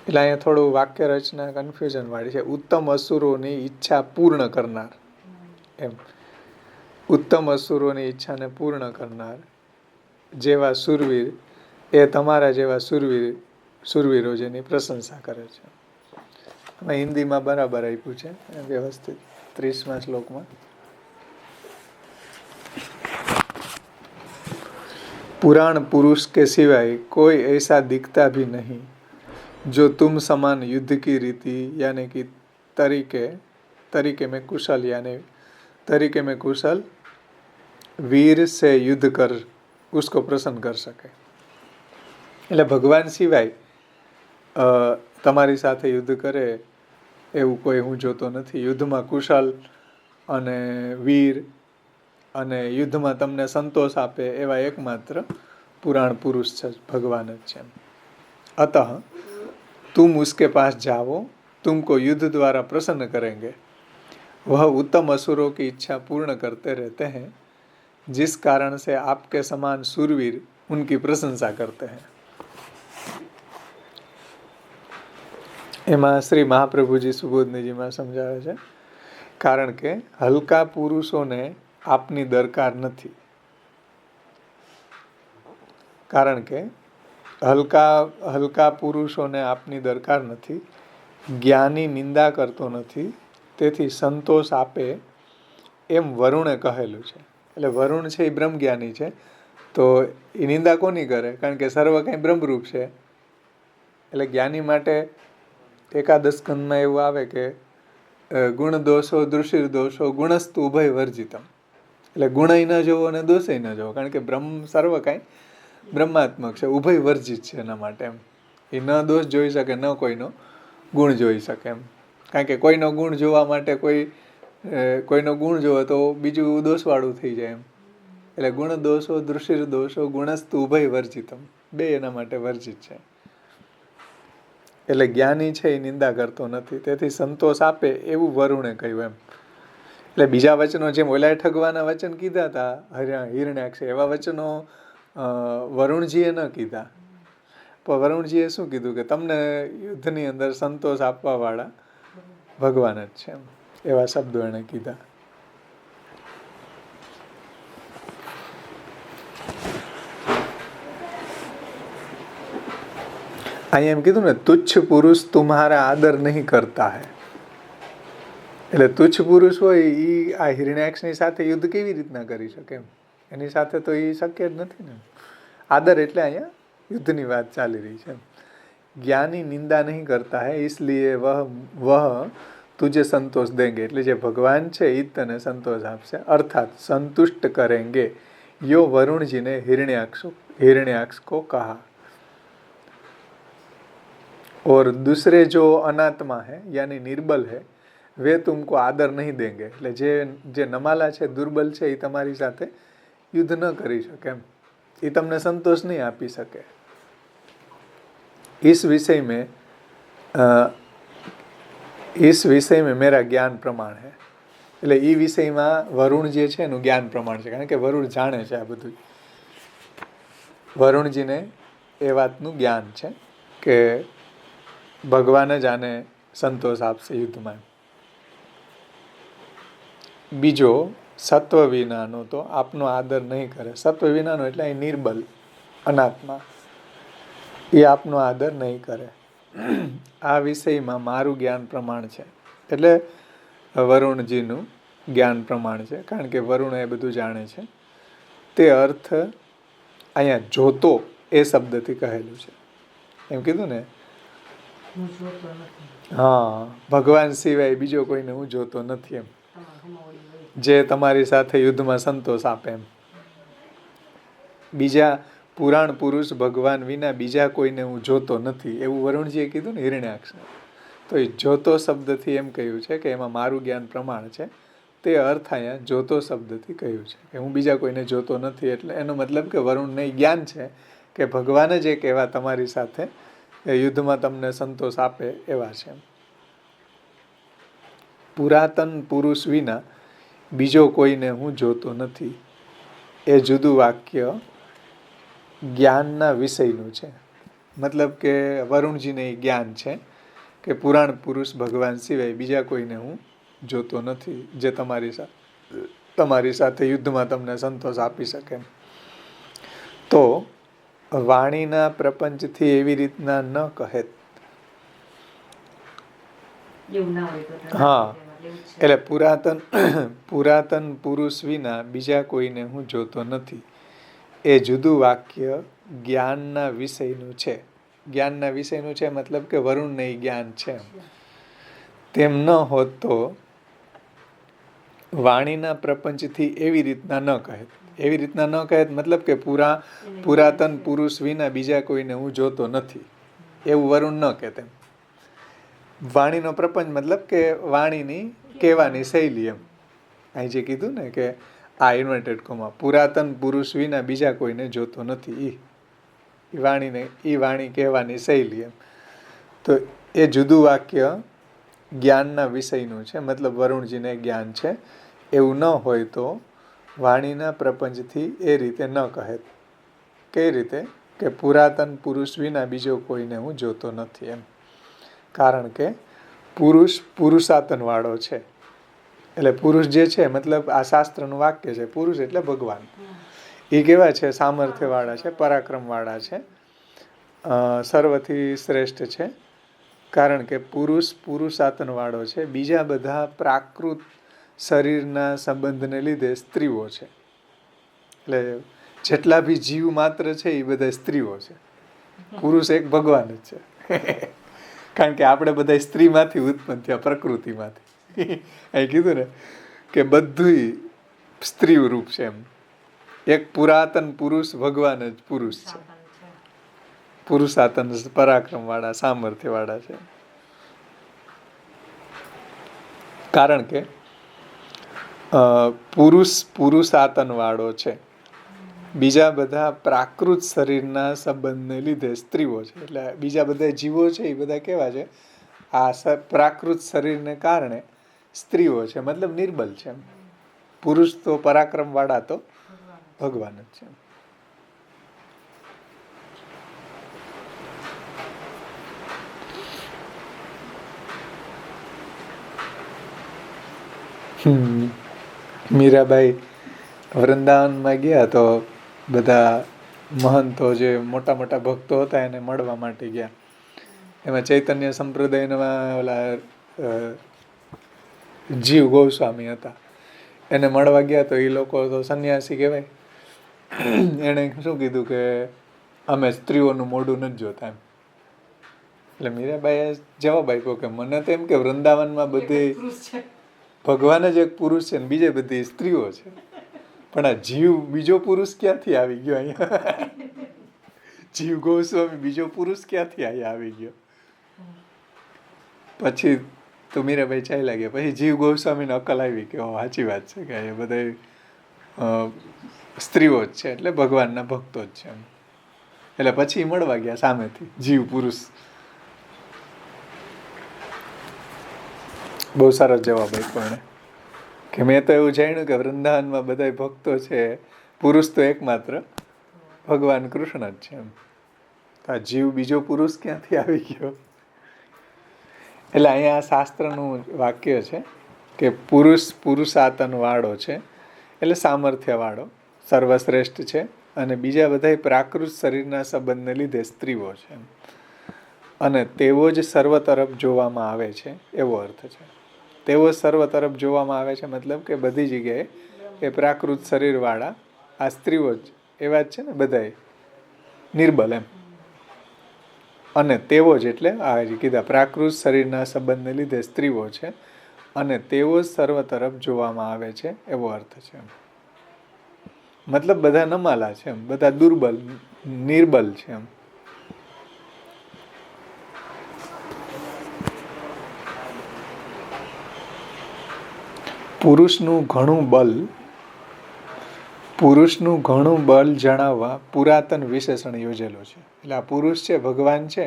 એટલે અહીંયા થોડું વાક્ય રચના કન્ફ્યુઝન વાળી છે. ઉત્તમ અસુરોની ઈચ્છા પૂર્ણ કરનાર એમ. ઉત્તમ અસુરોની ઈચ્છાને પૂર્ણ કરનાર જેવા સુરવીર એ તમારા જેવા સુરવીરો જેની પ્રશંસા કરે છે. અમે હિન્દીમાં બરાબર આપ્યું છે વ્યવસ્થિત 30મા શ્લોકમાં. पुराण पुरुष के सिवाय कोई ऐसा दिखता भी नहीं जो तुम समान युद्ध की रीति यानी कि तरीके में कुशल यानी तरीके में कुशल वीर से युद्ध कर उसको प्रसन्न कर सके. એટલે ભગવાન સિવાય તમારી સાથે યુદ્ધ કરે એવું કોઈ હું જોતો નથી. યુદ્ધમાં કુશલ અને વીર અને યુદ્ધમાં તમને સંતોષ આપે એવા એકમાત્ર પુરાણ પુરુષ છે, ભગવાન જ છે. અતઃ तुम उसके पास जाओ, तुमको युद्ध द्वारा प्रसन्न करेंगे. वह उत्तम असुरों की इच्छा पूर्ण करते रहते हैं, जिस कारण से आपके समान सूरवीर उनकी प्रशंसा करते हैं. એમાં શ્રી મહાપ્રભુજી સુબોધનીજીમાં સમજાવે છે, કારણ કે હલકા પુરુષોને આપની દરકાર નથી. કારણ કે હલકા પુરુષોને આપની દરકાર નથી. જ્ઞાની નિંદા કરતો નથી, તેથી સંતોષ આપે એમ વરુણે કહેલું છે. એટલે વરુણ છે એ બ્રહ્મજ્ઞાની છે, તો એ નિંદા કોની કરે? કારણ કે સર્વ કંઈ બ્રહ્મરૂપ છે. એટલે જ્ઞાની માટે એકાદશ સ્કંદમાં એવું આવે કે ગુણ દોષો દૃષિર દોષો ગુણસ્તુ ઉભય વર્જિતમ. એટલે ગુણય ન જોવો અને દોષય ન જોવો, કારણ કે બ્રહ્મ સર્વ કાંઈ બ્રહ્માત્મક છે, ઉભય વર્જિત છે. એના માટે એમ એ ન દોષ જોઈ શકે, ન કોઈનો ગુણ જોઈ શકે એમ. કારણ કે કોઈનો ગુણ જોવા માટે કોઈનો ગુણ જોવે તો બીજું દોષવાળું થઈ જાય એમ. એટલે ગુણ દોષો દૃષિર દોષો ગુણસ્તુ ઉભય વર્જિતમ, બે એના માટે વર્જિત છે. એટલે જ્ઞાની છે એ નિંદા કરતો નથી, તેથી સંતોષ આપે એવું વરુણે કહ્યું એમ. એટલે બીજા વચનો જેમ ઓલા ઠગવાના વચન કીધા હતા હિરણ્યાક્ષ, એવા વચનો વરુણજીએ ન કીધા. પણ વરુણજીએ શું કીધું કે તમને યુદ્ધની અંદર સંતોષ આપવા વાળા ભગવાન જ છે એમ. એવા શબ્દો એણે કીધા. અહીંયા એમ કીધું ને, તુચ્છ પુરુષ તુમ્હારા આદર નહીં કરતા હૈ. એટલે તુચ્છ પુરુષ હોય એ આ હિરણ્યાક્ષની સાથે યુદ્ધ કેવી રીતના કરી શકે એમ? એની સાથે તો એ શક્ય જ નથી ને. આદર એટલે અહીંયા યુદ્ધની વાત ચાલી રહી છે. જ્ઞાની નિંદા નહીં કરતા હૈ, इसलिए वह तुझे संतोष देंगे. એટલે જે ભગવાન છે એ જ તને સંતોષ આપશે. અર્થાત संतुष्ट करेंगे. यो वरुण जी ने हिरण्याक्ष को कहा. और दूसरे जो अनात्मा है यानी निर्बल है वे तुमको आदर नहीं देंगे. એટલે જે નમાલા છે, દુર્બલ છે, એ તમારી સાથે યુદ્ધ ન કરી શકે એમ. એ તમને સંતોષ નહીં આપી શકે. इस विषय में मेरा ज्ञान प्रमाण है. એટલે એ વિષયમાં વરુણ જે છે એનું જ્ઞાન પ્રમાણ છે, કારણ કે વરુણ જાણે છે આ બધું. વરુણજીને એ વાતનું જ્ઞાન છે કે ભગવાન જ આને સંતોષ આપશે યુદ્ધમાં. બીજો સત્વ વિનાનો તો આપનો આદર નહીં કરે. સત્વ વિનાનો એટલે અહીં નિર્બલ અનાત્મા, એ આપનો આદર નહીં કરે. આ વિષયમાં મારું જ્ઞાન પ્રમાણ છે. એટલે વરુણજીનું જ્ઞાન પ્રમાણ છે, કારણ કે વરુણ એ બધું જાણે છે. તે અર્થ અહીંયા જોતો એ શબ્દથી કહેલું છે. એમ કીધું ને, હા, ભગવાન સિવાય બીજો કોઈને હું જોતો નથી એમ, જે તમારી સાથે યુદ્ધમાં સંતોષ આપે એમ. બીજા પુરાણ પુરુષ ભગવાન વિના બીજા કોઈને હું જોતો નથી એવું વરુણજીએ કીધું ને હિરણ્યાક્ષને. તો એ જોતો શબ્દથી એમ કહ્યું છે કે એમાં મારું જ્ઞાન પ્રમાણ છે. તે અર્થ અહીંયા જોતો શબ્દથી કહ્યું છે કે હું બીજા કોઈને જોતો નથી. એટલે એનો મતલબ કે વરુણને જ્ઞાન છે કે ભગવાન જ એક એવા તમારી સાથે યુદ્ધમાં તમને સંતોષ આપે એવા છે. પુરાતન પુરુષ વિના બીજો કોઈને હું જોતો નથી એ જુદું વાક્ય જ્ઞાનના વિષયનું છે. મતલબ કે વરુણજીને જ્ઞાન છે કે પુરાણ પુરુષ ભગવાન સિવાય બીજા કોઈને હું જોતો નથી જે તમારી તમારી સાથે યુદ્ધમાં તમને સંતોષ આપી શકે. તો વાણીના પ્રપંચથી એવી રીતના ન કહે. હા, એટલે પુરાતન પુરુષ વિના બીજા કોઈને હું જોતો નથી એ જુદું વાક્ય જ્ઞાનના વિષયનું છે. જ્ઞાનના વિષયનું છે મતલબ કે વરુણને જ્ઞાન છે. તેમ ન હોત તો વાણીના પ્રપંચથી એવી રીતના ન કહે. એવી રીતના ન કહે મતલબ કે પુરાતન પુરુષ વિના બીજા કોઈને હું જોતો નથી એવું વરુણ ન કહેતે. વાણીનો પ્રપંચ મતલબ કે વાણીની કહેવાની શૈલી. એમ અહીં જે કીધું ને કે આ ઇન્વર્ટેડ કોમા પુરાતન પુરુષ વિના બીજા કોઈને જોતો નથી, એ વાણી કહેવાની શૈલી. એમ તો એ જુદું વાક્ય જ્ઞાનના વિષયનું છે, મતલબ વરુણજીને જ્ઞાન છે એવું ન હોય તો વાણીના પ્રપંચથી એ રીતે ન કહે. કઈ રીતે? કે પુરાતન પુરુષ વિના બીજો કોઈને હું જોતો નથી. એમ કારણ કે પુરુષ પુરુષાતન વાળો છે. એટલે પુરુષ જે છે મતલબ આ શાસ્ત્રનું વાક્ય છે, પુરુષ એટલે ભગવાન. એ કેવા છે? સામર્થ્ય વાળા છે, પરાક્રમ વાળા છે, સર્વથી શ્રેષ્ઠ છે. કારણ કે પુરુષ પુરુષાતન વાળો છે. બીજા બધા પ્રાકૃત શરીરના સંબંધને લીધે સ્ત્રીઓ છે. એટલે જેટલા બી જીવ માત્ર છે એ બધા સ્ત્રીઓ છે. પુરુષ એક ભગવાન જ છે. કારણ કે આપણે બધા સ્ત્રીમાંથી ઉત્પન્ન થયા, પ્રકૃતિમાંથી. અહીં કીધું ને કે બધું સ્ત્રી રૂપ છે. એમ એક પુરાતન પુરુષ ભગવાન જ પુરુષ છે. પુરુષાતન પરાક્રમ વાળા, સામર્થ્ય વાળા છે. કારણ કે પુરુષ પુરુષાતન વાળો છે. બીજા બધા પ્રાકૃત શરીરના સંબંધને લીધે સ્ત્રીઓ છે. એટલે બીજા બધા જીવો છે એ બધા કેવા છે? આ પ્રાકૃત શરીરને કારણે સ્ત્રીઓ છે, મતલબ નિર્બલ છે. પુરુષ તો પરાક્રમ વાળા તો ભગવાન જ છે. મીરાબાઈ વૃંદાવનમાં ગયા તો બધા મહંતો જે મોટા મોટા ભક્તો હતા એને મળવા માટે ગયા. એમાં ચૈતન્ય સંપ્રદાયના ઓલા જીવ ગોસ્વામી હતા. એને મળવા ગયા તો એ લોકો તો સંન્યાસી કહેવાય. એણે શું કીધું કે અમે સ્ત્રીઓનું મોઢું નથી જોતા. એમ એટલે મીરાબાઈએ જવાબ આપ્યો કે મને તો એમ કે વૃંદાવનમાં બધી ભગવાન જ એક પુરુષ છે ને બીજે બધી સ્ત્રીઓ છે, પણ આ જીવ બીજો પુરુષ ક્યાંથી આવી ગયો અહીંયા? જીવ ગોસ્વામી બીજો પુરુષ ક્યાંથી અહીંયા આવી ગયો? પછી તો મીરાબાઈ ચાલ્યા ગયા. પછી જીવ ગોસ્વામીને અકલ આવી કે સાચી વાત છે કે એ બધા સ્ત્રીઓ જ છે, એટલે ભગવાનના ભક્તો જ છે. એટલે પછી મળવા ગયા સામેથી જીવ પુરુષ. બહુ સારો જવાબ આપ્યો એને કે મેં તો એવું જાણ્યું કે વૃંદાવનમાં બધા ભક્તો છે, પુરુષ તો એકમાત્ર ભગવાન કૃષ્ણ જ છે. આ જીવ બીજો પુરુષ ક્યાંથી આવી ગયો? એટલે અહીંયા શાસ્ત્રનું વાક્ય છે કે પુરુષ પુરુષાતન વાળો છે, એટલે સામર્થ્ય વાળો, સર્વશ્રેષ્ઠ છે, અને બીજા બધા પ્રાકૃત શરીરના સંબંધને લીધે સ્ત્રીઓ છે, અને તેઓ જ સર્વ તરફ જોવામાં આવે છે એવો અર્થ છે. તેઓ સર્વ તરફ જોવામાં આવે છે મતલબ કે બધી જગ્યાએ એ પ્રાકૃત શરીરવાળા આ સ્ત્રીઓ જ એવા જ છે ને, બધાય નિર્બલ. એમ અને તેઓ જ એટલે આ કીધા પ્રાકૃત શરીરના સંબંધને લીધે સ્ત્રીઓ છે, અને તેઓ જ સર્વ તરફ જોવામાં આવે છે એવો અર્થ છે. મતલબ બધા નમાલા છે, એમ બધા દુર્બલ નિર્બલ છે. એમ પુરુષનું ઘણું બળ જણાવવા પુરાતન વિશેષણ યોજેલું છે. એટલે આ પુરુષ છે, ભગવાન છે,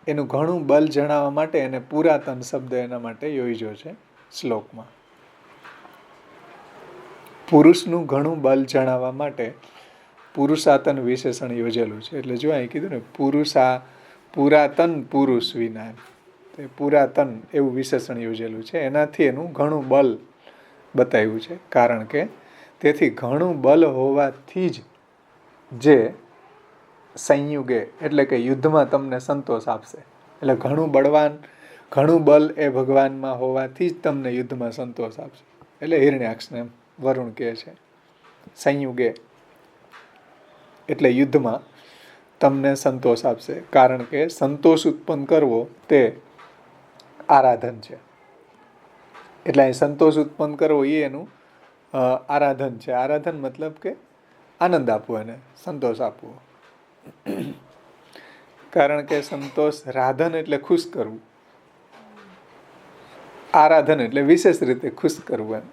એનું ઘણું બળ જણાવવા માટે એને પુરાતન શબ્દ એના માટે યોજ્યો છે શ્લોકમાં. પુરુષનું ઘણું બળ જણાવવા માટે પુરુષાતન વિશેષણ યોજેલું છે. એટલે જો અહીં કીધું ને પુરાતન પુરુષ વિના, પુરાતન એવું વિશેષણ યોજેલું છે. એનાથી એનું ઘણું બળ બતાવ્યું છે. કારણ કે તેથી ઘણું બલ હોવાથી જ જે સંયુગે એટલે કે યુદ્ધમાં તમને સંતોષ આપશે. એટલે ઘણું બલ એ ભગવાનમાં હોવાથી જ તમને યુદ્ધમાં સંતોષ આપશે. એટલે હિરણ્યાક્ષને વરુણ કહે છે સંયુગે એટલે યુદ્ધમાં તમને સંતોષ આપશે. કારણ કે સંતોષ ઉત્પન્ન કરવો તે આરાધન છે. એટલે અહીં સંતોષ ઉત્પન્ન કરવો એ એનું આરાધન છે. આરાધન મતલબ કે આનંદ આપવો, એને સંતોષ આપવો. કારણ કે સંતોષ, રાધન એટલે ખુશ કરવું, આરાધન એટલે વિશેષ રીતે ખુશ કરવું એમ.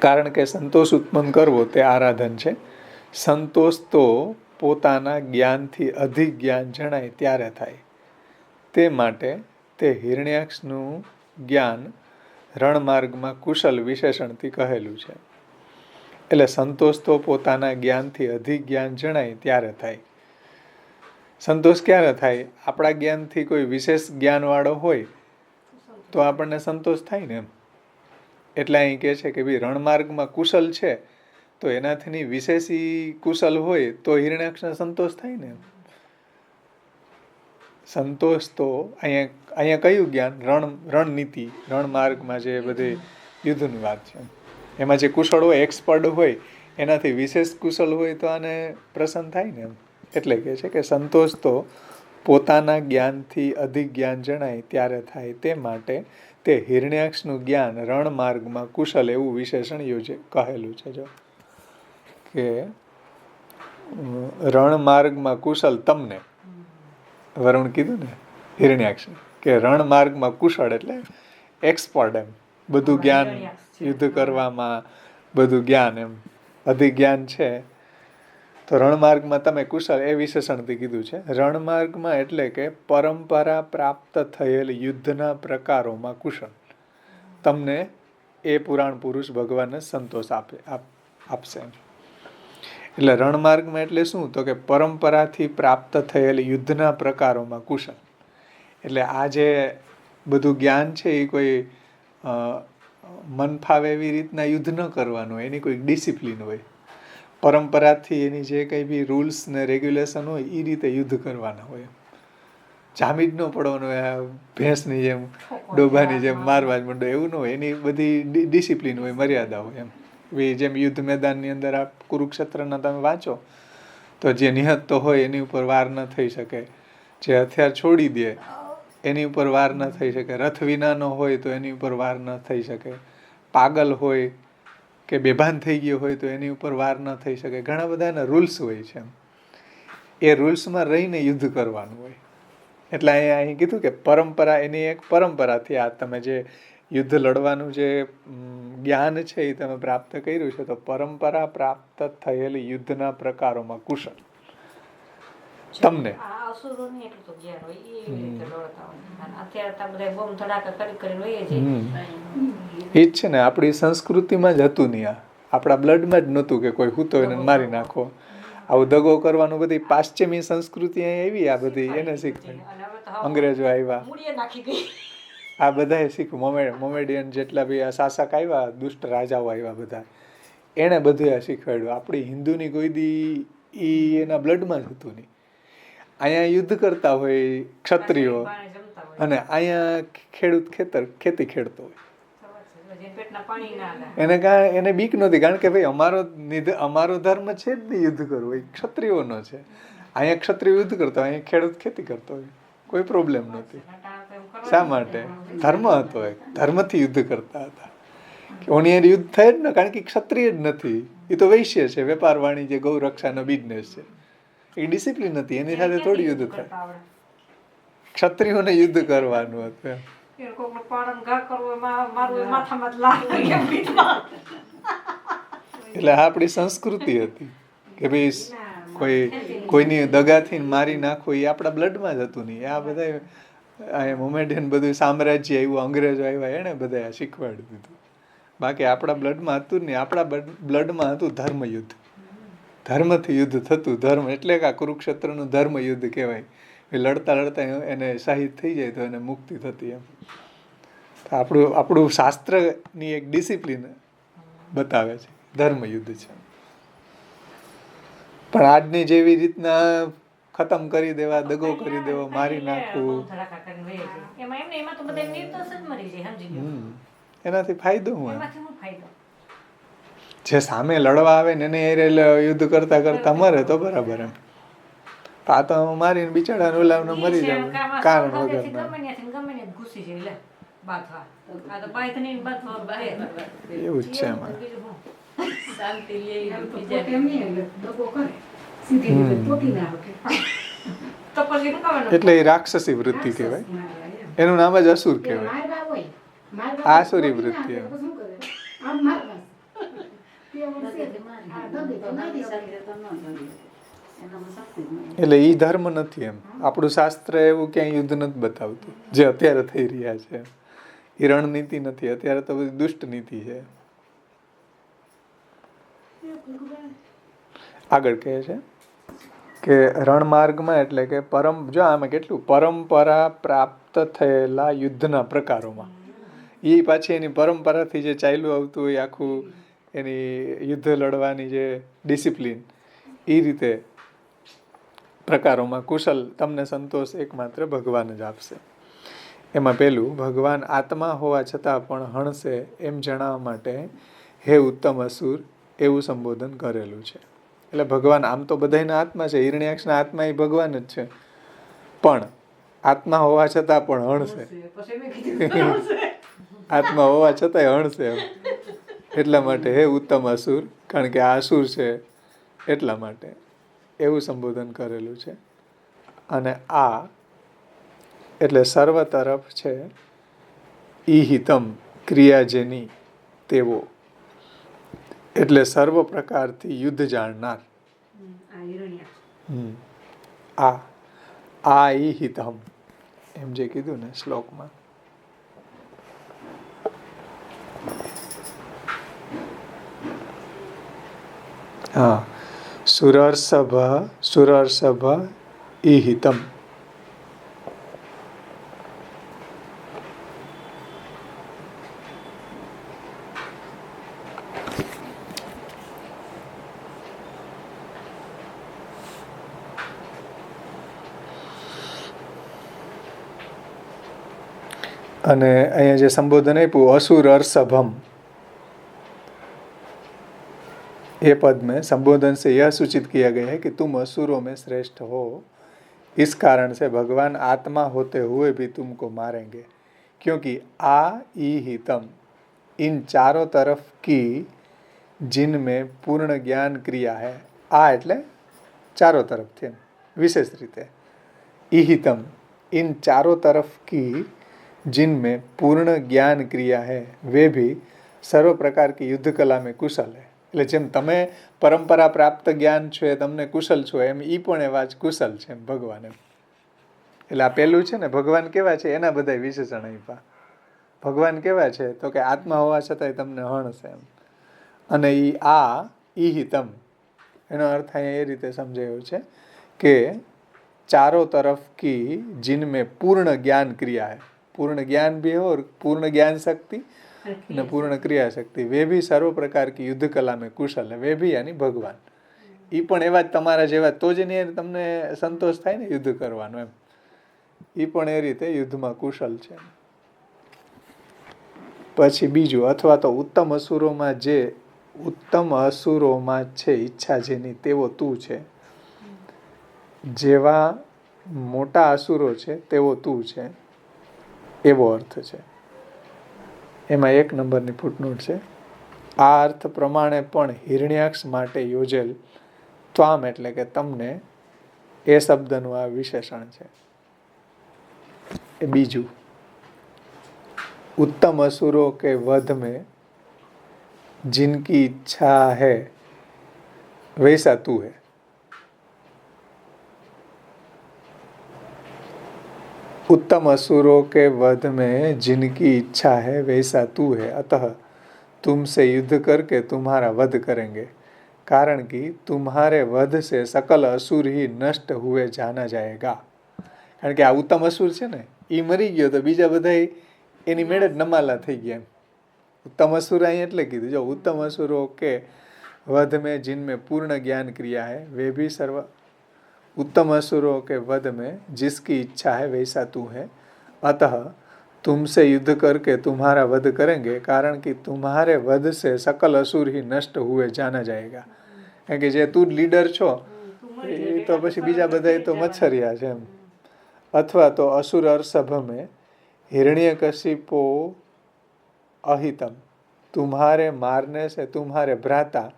કારણ કે સંતોષ ઉત્પન્ન કરવો તે આરાધન છે. સંતોષ તો પોતાના જ્ઞાનથી અધિક જ્ઞાન જણાય ત્યારે થાય. તે માટે તે હિરણ્યાક્ષનું જ્ઞાન રણમાર્ગમાં કુશલ વિશેષણથી કહેલું છે. એટલે સંતોષ તો પોતાના જ્ઞાનથી અધિક જ્ઞાન જણાય ત્યારે થાય. સંતોષ ક્યારે થાય? આપણા જ્ઞાનથી કોઈ વિશેષ જ્ઞાનવાળો હોય તો આપણને સંતોષ થાય ને એમ. એટલે અહીં કહે છે કે ભાઈ રણમાર્ગમાં કુશલ છે તો એનાથી વિશેષી કુશલ હોય તો હિરણ્યાક્ષને સંતોષ થાય ને એમ. સંતોષ તો અહીંયા કયું જ્ઞાન? રણનીતિ, રણમાર્ગમાં જે બધી યુદ્ધની વાત છે એમાં જે કુશળ હોય, એક્સપર્ટ હોય, એનાથી વિશેષ કુશલ હોય તો આને પ્રસન્ન થાય ને એમ. એટલે કહે છે કે સંતોષ તો પોતાના જ્ઞાનથી અધિક જ્ઞાન જણાય ત્યારે થાય. તે માટે તે હિરણ્યાક્ષનું જ્ઞાન રણમાર્ગમાં કુશલ એવું વિશેષણ કહેલું છે. જો કે રણમાર્ગમાં કુશલ તમને, વરુણ કીધું ને હિરણ્યાક્ષ કે રણમાર્ગમાં કુશળ એટલે એક્સપર્ટ એમ. બધું જ્ઞાન, યુદ્ધ કરવામાં બધું જ્ઞાન એમ, અધિક જ્ઞાન છે તો રણમાર્ગમાં તમે કુશળ એ વિશેષણથી કીધું છે. રણમાર્ગમાં એટલે કે પરંપરા પ્રાપ્ત થયેલ યુદ્ધના પ્રકારોમાં કુશળ તમને એ પુરાણ પુરુષ ભગવાનને સંતોષ આપશે. એટલે રણમાર્ગમાં એટલે શું? તો કે પરંપરાથી પ્રાપ્ત થયેલ યુદ્ધના પ્રકારોમાં કુશળ. એટલે આ જે બધું જ્ઞાન છે એ કોઈ મન ફાવે એવી રીતના યુદ્ધ ન કરવાનું હોય, એની કોઈ ડિસિપ્લિન હોય. પરંપરાથી એની જે કંઈ બી રૂલ્સ ને રેગ્યુલેશન હોય એ રીતે યુદ્ધ કરવાના હોય. જામી જ ન પડવાનું હોય, ભેંસની જેમ ડોભાની જેમ મારવા જ માંડો એવું ન હોય. એની બધી ડિસિપ્લિન હોય, મર્યાદા હોય એમ. જેમ યુદ્ધ મેદાનની અંદર આ કુરુક્ષેત્રના તમે વાંચો તો જે નિહત હોય એની ઉપર વાર ન થઈ શકે, જે હથિયાર છોડી દે એની ઉપર વાર ન થઈ શકે, રથ વિનાનો હોય તો એની ઉપર વાર ન થઈ શકે, પાગલ હોય કે બેભાન થઈ ગયો હોય તો એની ઉપર વાર ન થઈ શકે. ઘણા બધા એના રૂલ્સ હોય છે. એ રૂલ્સમાં રહીને યુદ્ધ કરવાનું હોય. એટલે અહીં કીધું કે પરંપરા, એની એક પરંપરાથી આ તમે જે યુદ્ધ લડવાનું જે જ્ઞાન છે એ તમે પ્રાપ્ત કર્યું છે તો પરંપરા પ્રાપ્ત થયેલી યુદ્ધના પ્રકારોમાં કુશળ તમને. એ જ છે ને, આપણી સંસ્કૃતિમાં જ હતું નહીં. આપણા બ્લડમાં જ નહોતું કે કોઈ હૂતો એને મારી નાખો. આવું દગો કરવાનું બધી પાશ્ચિમી સંસ્કૃતિ આવી, આ બધી એને શીખવી. અંગ્રેજો આવ્યા, આ બધાએ શીખ્યું. મોમેડિયન જેટલા બી આ શાસક આવ્યા, દુષ્ટ રાજાઓ આવ્યા, બધા એણે બધું આ શીખવાડ્યું. આપણી હિન્દુની કોઈ દી એ એના બ્લડમાં જ હતું નહીં. અહીંયા યુદ્ધ કરતા હોય ક્ષત્રિયો અને અહીંયા ખેડૂત ખેતી ખેડતો હોય. એને બીક નહોતી, કારણ કે ભાઈ અમારો ધર્મ છે જ નહીં યુદ્ધ કરવું, એ ક્ષત્રિયોનો છે. અહીંયા ક્ષત્રિય યુદ્ધ કરતો હોય, અહીંયા ખેડૂત ખેતી કરતો હોય, કોઈ પ્રોબ્લેમ નહોતી. શા માટે? ધર્મ હતો, ધર્મથી યુદ્ધ કરતા હતા. ઓની યુદ્ધ થાય જ ને, કારણ કે ક્ષત્રિય જ નથી, એ તો વૈશ્ય છે, વેપાર વાણિજ્ય ગૌ રક્ષાનો બિઝનેસ છે. એ ડિસિપ્લિન હતી, એની સાથે થોડી યુદ્ધ થાય. ક્ષત્રિયોને યુદ્ધ કરવાનું હતું. એટલે આપણી સંસ્કૃતિ હતી કે ભાઈ કોઈની દગાથી મારી નાખો એ આપણા બ્લડમાં જ હતું નહીં. આ બધા મોમેડિયન બધું સામ્રાજ્ય આવ્યું, અંગ્રેજો આવ્યા, એને બધા શીખવાડી દીધું. બાકી આપણા બ્લડમાં હતું જ નહીં. આપણા બ્લડમાં હતું ધર્મયુદ્ધ. ધર્મથી યુદ્ધ થતું. ધર્મ એટલે કે આ કુરુક્ષેત્રનું ધર્મ યુદ્ધ કહેવાય. એ લડતા લડતા એને શહીદ થઈ જાય તો એને મુક્તિ થતી એમ. આપણું શાસ્ત્રની એક ડિસિપ્લિન બતાવે છે, ધર્મયુદ્ધ છે. પણ આજની જેવી રીતના ખતમ કરી દેવા, દગો કરી દેવો, મારી નાખવું, એનાથી ફાયદો હું? જે સામે લડવા આવે ને એને યુદ્ધ કરતા કરતા મરે તો બરાબર એમ. આ તો મારીને બિચારા ઓલાને મરી જવું કારણ વગર. એવું જ છે એમાં. એટલે એ રાક્ષસી વૃત્તિ કહેવાય, એનું નામ જ અસુર કહેવાય. આસુરી વૃત્તિ. એટલે ઈ ધર્મ નથી એમ. આપણું શાસ્ત્ર એવું ક્યાંય યુદ્ધ નથી બતાવતું જે અત્યારે થઈ રહ્યા છે. એ રણનીતિ નથી, અત્યારે તો બધી દુષ્ટ નીતિ છે. આગળ કહે છે કે રણમાર્ગમાં એટલે કે જો આમાં કેટલું પરંપરા પ્રાપ્ત થયેલા યુદ્ધના પ્રકારોમાં, એ પાછી એની પરંપરાથી જે ચાલ્યું આવતું હોય આખું એની યુદ્ધ લડવાની જે ડિસિપ્લિન, એ રીતે પ્રકારોમાં કુશલ તમને સંતોષ એકમાત્ર ભગવાન જ આપશે. એમાં પહેલું, ભગવાન આત્મા હોવા છતાં પણ હણશે એમ જણાવવા માટે હે ઉત્તમ અસુર એવું સંબોધન કરેલું છે. એટલે ભગવાન આમ તો બધાના આત્મા છે, હિરણ્યાક્ષના આત્મા એ ભગવાન જ છે, પણ આત્મા હોવા છતાં પણ હણશે. આત્મા હોવા છતાંય હણશે એમ. એટલા માટે હે ઉત્તમ અસુર, કારણ કે આ અસુર છે એટલા માટે એવું સંબોધન કરેલું છે. અને આ એટલે સર્વ તરફ છે ઈહિતમ ક્રિયા જેની તેવો, એટલે સર્વ પ્રકારથી યુદ્ધ જાણનાર. આ ઈહિતમ એમ જે કીધું ને શ્લોકમાં. હા, સુરર્ષભ ઈહિતમ. અને અહીંયા જે સંબોધન આપ્યું असुरर्षभम, ये पद में संबोधन से यह सूचित किया गया है कि तुम असुरों में श्रेष्ठ हो, इस कारण से भगवान आत्मा होते हुए भी तुमको मारेंगे, क्योंकि आ ई हितम इन चारों तरफ की जिनमें पूर्ण ज्ञान क्रिया है. आ એટલે ચારો તરફથી, વિશેષ રીતે ઈહિતમ इन चारों तरफ की जिनमें पूर्ण ज्ञान क्रिया है वे भी सर्व प्रकार की युद्ध कला में कुशल है. એટલે જેમ તમે પરંપરા પ્રાપ્ત જ્ઞાન છો એ તમને કુશલ છો, એમ ઈ પણ એવા જ કુશલ છે એમ ભગવાન. એમ એટલે આ પહેલું છે ને, ભગવાન કેવા છે એના બધા વિશેષણ આપ્યા. ભગવાન કેવા છે તો કે આત્મા હોવા છતાંય તમને હણશે એમ. અને ઈ હિતમ એનો અર્થ અહીંયા એ રીતે સમજાયો છે કે चारों तरफ की जिनमें पूर्ण ज्ञान क्रिया है, पूर्ण ज्ञान भी है और पूर्ण ज्ञान शक्ति न पूर्ण क्रिया शक्ति, वे भी सर्व प्रकार की युद्ध कला में कुशल है. वे भी यानी भगवान. એ પણ એવા જ તમારા જેવા, તો જ એને તમને સંતોષ થાય ને યુદ્ધ કરવાનો એમ. એ પણ એ રીતે યુદ્ધમાં કુશલ છે. પછી બીજું, અથવા તો ઉત્તમ અસુરોમાં છે ઈચ્છા જેની તેવો તું છે. જેવા મોટા અસુરો છે તેવો તું છે, એવો અર્થ છે. એમાં 1 નંબરની ફૂટનોટ છે. આ અર્થ પ્રમાણે પણ હિરણ્યાક્ષ માટે યોજેલ ત્વામ એટલે કે તમને એ શબ્દનું આ વિશેષણ છે. એ બીજું, उत्तम असुरों के वध में जिनकी इच्छा है वैसा तू है. उत्तम असुरों के वध में जिनकी इच्छा है वैसा तू है, अतः तुमसे युद्ध करके तुम्हारा वध करेंगे, कारण कि तुम्हारे वध से सकल असुर ही नष्ट हुए जाना जाएगा. કારણ કે આ ઉત્તમ અસુર છે ને, એ મરી ગયો તો બીજા બધા એની મેળે જ નમાલા થઈ ગયા. उत्तम असुर અહીં એટલે કીધું, જો उत्तम असुरों के वध में जिनमें पूर्ण ज्ञान क्रिया है वे भी सर्व उत्तम असुरों के वध में जिसकी इच्छा है वैसा तू है, अतः तुमसे युद्ध करके तुम्हारा वध करेंगे, कारण कि तुम्हारे वध से सकल असुर ही नष्ट हुए जाना जाएगा. કારણ કે જે તું લીડર છો એ તો પછી બીજા બધા તો મચ્છરિયા છે એમ. અથવા તો असुर अर्षभ में हिरण्यकशिपो अहितम, तुम्हारे मारने से तुम्हारे भ्राता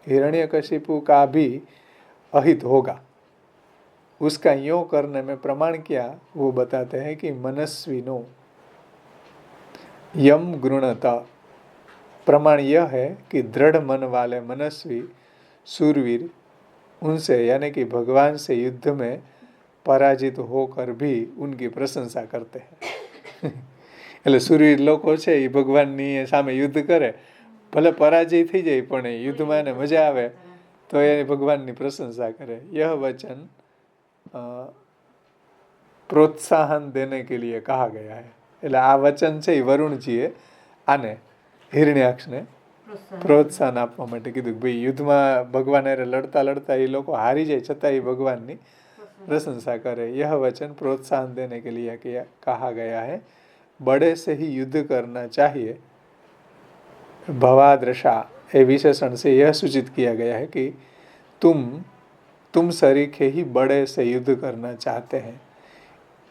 हिरण्यकशिपु का भी अहित होगा. उसका यूं करने में प्रमाण क्या वो बताते हैं कि मनस्विनो यम गृणता. प्रमाण यह है कि दृढ़ मन वाले मनस्वी सूरवीर उनसे यानी कि भगवान से युद्ध में पराजित होकर भी उनकी प्रशंसा करते हैं. એટલે સુરવીર લોકો છે એ ભગવાનની સામે યુદ્ધ કરે, ભલે પરાજય થઈ જાય પણ એ યુદ્ધમાં એને મજા આવે તો એ ભગવાનની પ્રશંસા કરે. यह वचन પ્રોત્સાહન દેને કે લીએ કહા ગયા હૈ. એટલે આ વચન છે એ વરુણજીએ આને હિરણ્યાક્ષને પ્રોત્સાહન આપવા માટે કીધું કે ભાઈ યુદ્ધમાં ભગવાન હારે લડતા લડતા એ લોકો હારી જાય છતાં એ ભગવાનની प्रशंसा करे. यह वचन प्रोत्साहन देने के लिए कहा गया है. बड़े से ही युद्ध करना चाहिए. भवादृशा ए विशेषण से यह सूचित किया गया है कि तुम सरीखे ही बड़े से युद्ध करना चाहते हैं.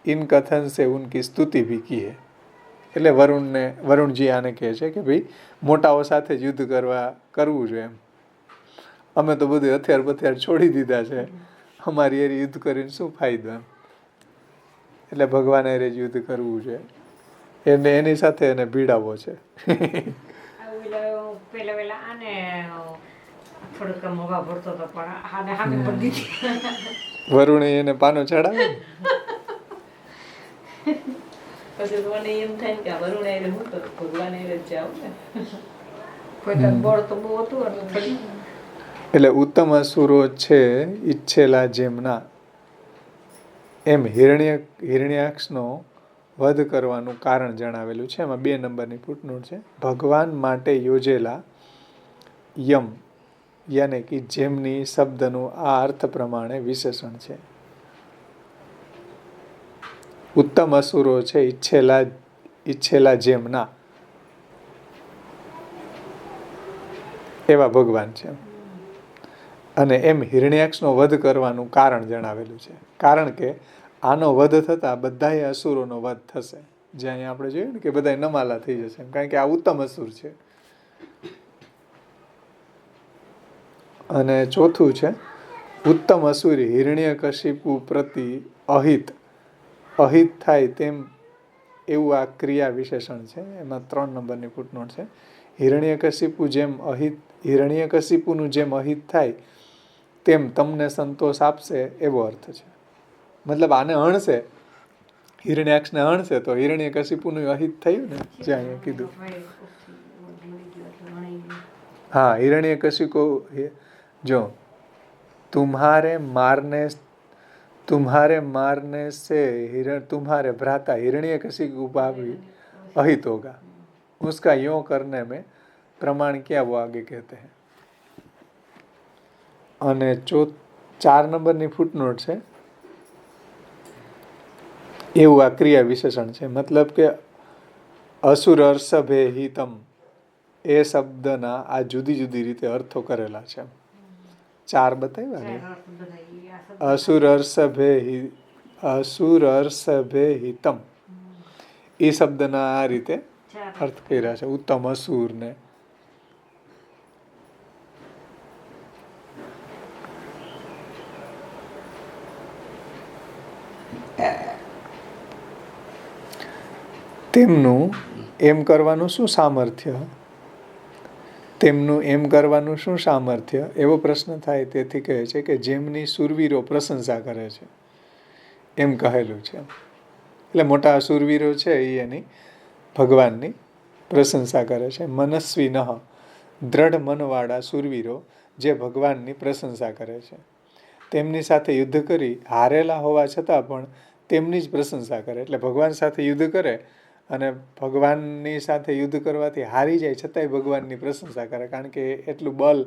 इन कथन से उनकी स्तुति भी की है. એટલે વરુણજી આને કહે છે કે ભાઈ મોટાઓ સાથે જ યુદ્ધ કરવું જોઈએ એમ. અમે તો બધું હથિયાર બથિયાર છોડી દીધા છે, અમારી એ યુદ્ધ કરીને શું ફાયદો એમ. એટલે ભગવાન એ યુદ્ધ કરવું છે એને એની સાથે એને ભીડાવવો છે. વરુણે એને પાનો ચડાવે. એટલે ઉત્તમ અસુરો છે ઈચ્છેલા જેમના એમ હિરણ્યાક્ષનો વધ કરવાનું કારણ જણાવેલું છે. એમાં 2 નંબરની ફૂટનોટ છે. ભગવાન માટે યોજેલા યમ યાને કે જેમની શબ્દનું આ અર્થ પ્રમાણે વિશેષણ છે. ઉત્તમ અસુરો છે ઈચ્છેલા જેમના એવા ભગવાન છે. અને એમ હિરણ્યાક્ષનો વધ કરવાનું કારણ જણાવેલું છે. કારણ કે આનો વધ થતા બધાએ અસુરોનો વધ થશે. જે અહીંયા આપણે જોયું ને કે બધા નમાલા થઈ જશે, કારણ કે આ ઉત્તમ અસુર છે. અને ચોથું છે ઉત્તમ અસુરી હિરણ્યકશિપુ પ્રતિ અહિત થાય તેમ એવું આ ક્રિયા વિશેષણ છે. એમાં 3 નંબરની ફૂટનોટ છે. હિરણ્યકશિપુનું જેમ અહિત થાય તેમ તમને સંતોષ આપશે એવો અર્થ છે. મતલબ આને હણશે, હિરણ્યાક્ષને હણશે તો હિરણ્યકશિપુનું અહિત થયું ને, જે અહીંયા કીધું. હા, હિરણ્યકશિપુ જો तुम्हारे मारने से तुम्हारे भ्राता हिरण्यकशिपु का भी अहित होगा. उसका यूं करने में प्रमाण क्या वो आगे कहते हैं. અને 4 નંબરની ફૂટનોટ છે. એવું આ ક્રિયા વિશેષણ છે. મતલબ કે અસુર અર્ષભે હિતમ એ શબ્દના આ જુદી જુદી રીતે અર્થો કરેલા છે. 4 બતાવ્યા. असुर अर्षभे हितम એ શબ્દના આ રીતે અર્થ કર્યા છે. ઉત્તમ અસુર ને તેમનું એમ કરવાનું શું સામર્થ્ય એવો પ્રશ્ન થાય. તેથી કહે છે કે જેમની સુરવીરો પ્રશંસા કરે છે એમ કહેલું છે. એટલે મોટા સુરવીરો છે એ એની ભગવાનની પ્રશંસા કરે છે. મનસ્વી નહ દ્રઢ મનવાળા સુરવીરો જે ભગવાનની પ્રશંસા કરે છે તેમની સાથે યુદ્ધ કરી હારેલા હોવા છતાં પણ તેમની જ પ્રશંસા કરે. એટલે ભગવાન સાથે યુદ્ધ કરે અને ભગવાનની સાથે યુદ્ધ કરવાથી હારી જાય છતાંય ભગવાનની પ્રશંસા કરે, કારણ કે એટલું બલ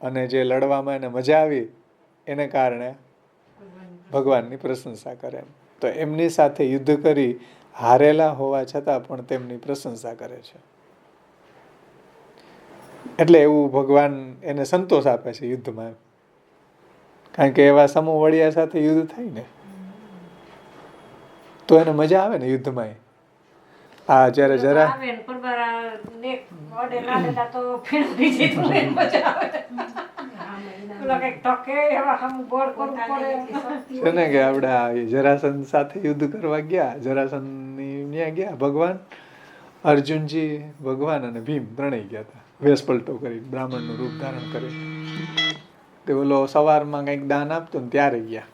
અને જે લડવામાં એને મજા આવી એને કારણે ભગવાનની પ્રશંસા કરે. તો એમની સાથે યુદ્ધ કરી હારેલા હોવા છતાં પણ તેમની પ્રશંસા કરે છે. એટલે એવું ભગવાન એને સંતોષ આપે છે યુદ્ધમાં, કારણ કે એવા સમૂહ વડિયા સાથે યુદ્ધ થાય ને તો એને મજા આવે ને યુદ્ધમાં. આ જયારે જરા છે ને કે આપડે જરાસંધ સાથે યુદ્ધ કરવા ગયા, જરાસંધની ત્યાં ગયા ભગવાન, અર્જુનજી, ભગવાન અને ભીમ ત્રણેય ગયા હતા વેશ પલટો કરી, બ્રાહ્મણનું રૂપ ધારણ કરી. તે ઓલો સવારમાં કંઈક દાન આપતો ને ત્યારે ગયા,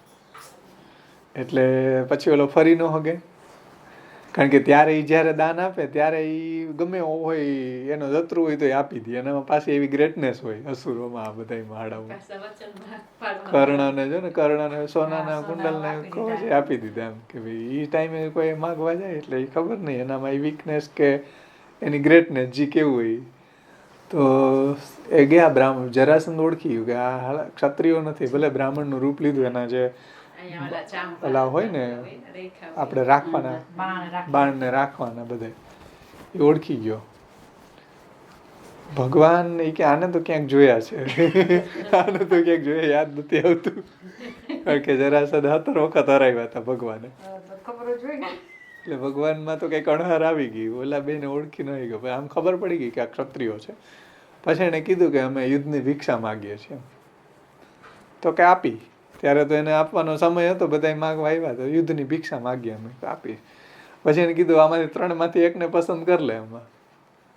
એટલે પછી ઓલો ફરી ન હગે, કારણ કે ત્યારે એ જયારે દાન આપે ત્યારે એ ગમે હોય એનો શત્રુ હોય તો એ આપી દે. એનામાં પાછી એવી ગ્રેટનેસ હોય અસુરોમાં, આ બધા માળામાં. કર્ણને જો ને, કર્ણને સોનાના કુંડલને કવચ આપી દીધા, એમ કે ભાઈ એ ટાઈમે કોઈ માગવા જાય એટલે એ ખબર નહીં એનામાં એ વીકનેસ કે એની ગ્રેટનેસ જે કેવું હોય. તો એ ગયા બ્રાહ્મણ, જરાસંધ ઓળખી ગયું કે આ ક્ષત્રિયો નથી, ભલે બ્રાહ્મણનું રૂપ લીધું, એના જે ઓલા હોય ને આપણે રાખવાના બાણને રાખવાના બધે એ ઓળખી ગયો. ભગવાન એ કે આને તો ક્યાંક જોયા છે, આને તો ક્યાંક જોયા, યાદ નથી આવતું, કારણ કે જરાસંધ 17 વખત હરાવ્યા હતા ભગવાને. એટલે ભગવાનમાં તો કઈક અણહાર આવી ગઈ, ઓલા બેને ઓળખી નહીં ગયો. આમ ખબર પડી ગઈ કે આ ક્ષત્રિયો છે. પછી એને કીધું કે અમે યુદ્ધની ભિક્ષા માગીએ છીએ, તો કે આપી. ત્યારે તો એને આપવાનો સમય હતો, બધા માગવા આવ્યા, તો યુદ્ધની ભિક્ષા માગીએ અમે, આપી. પછી એને કીધું આમાંથી 3માંથી એકને પસંદ કરી લે, એમાં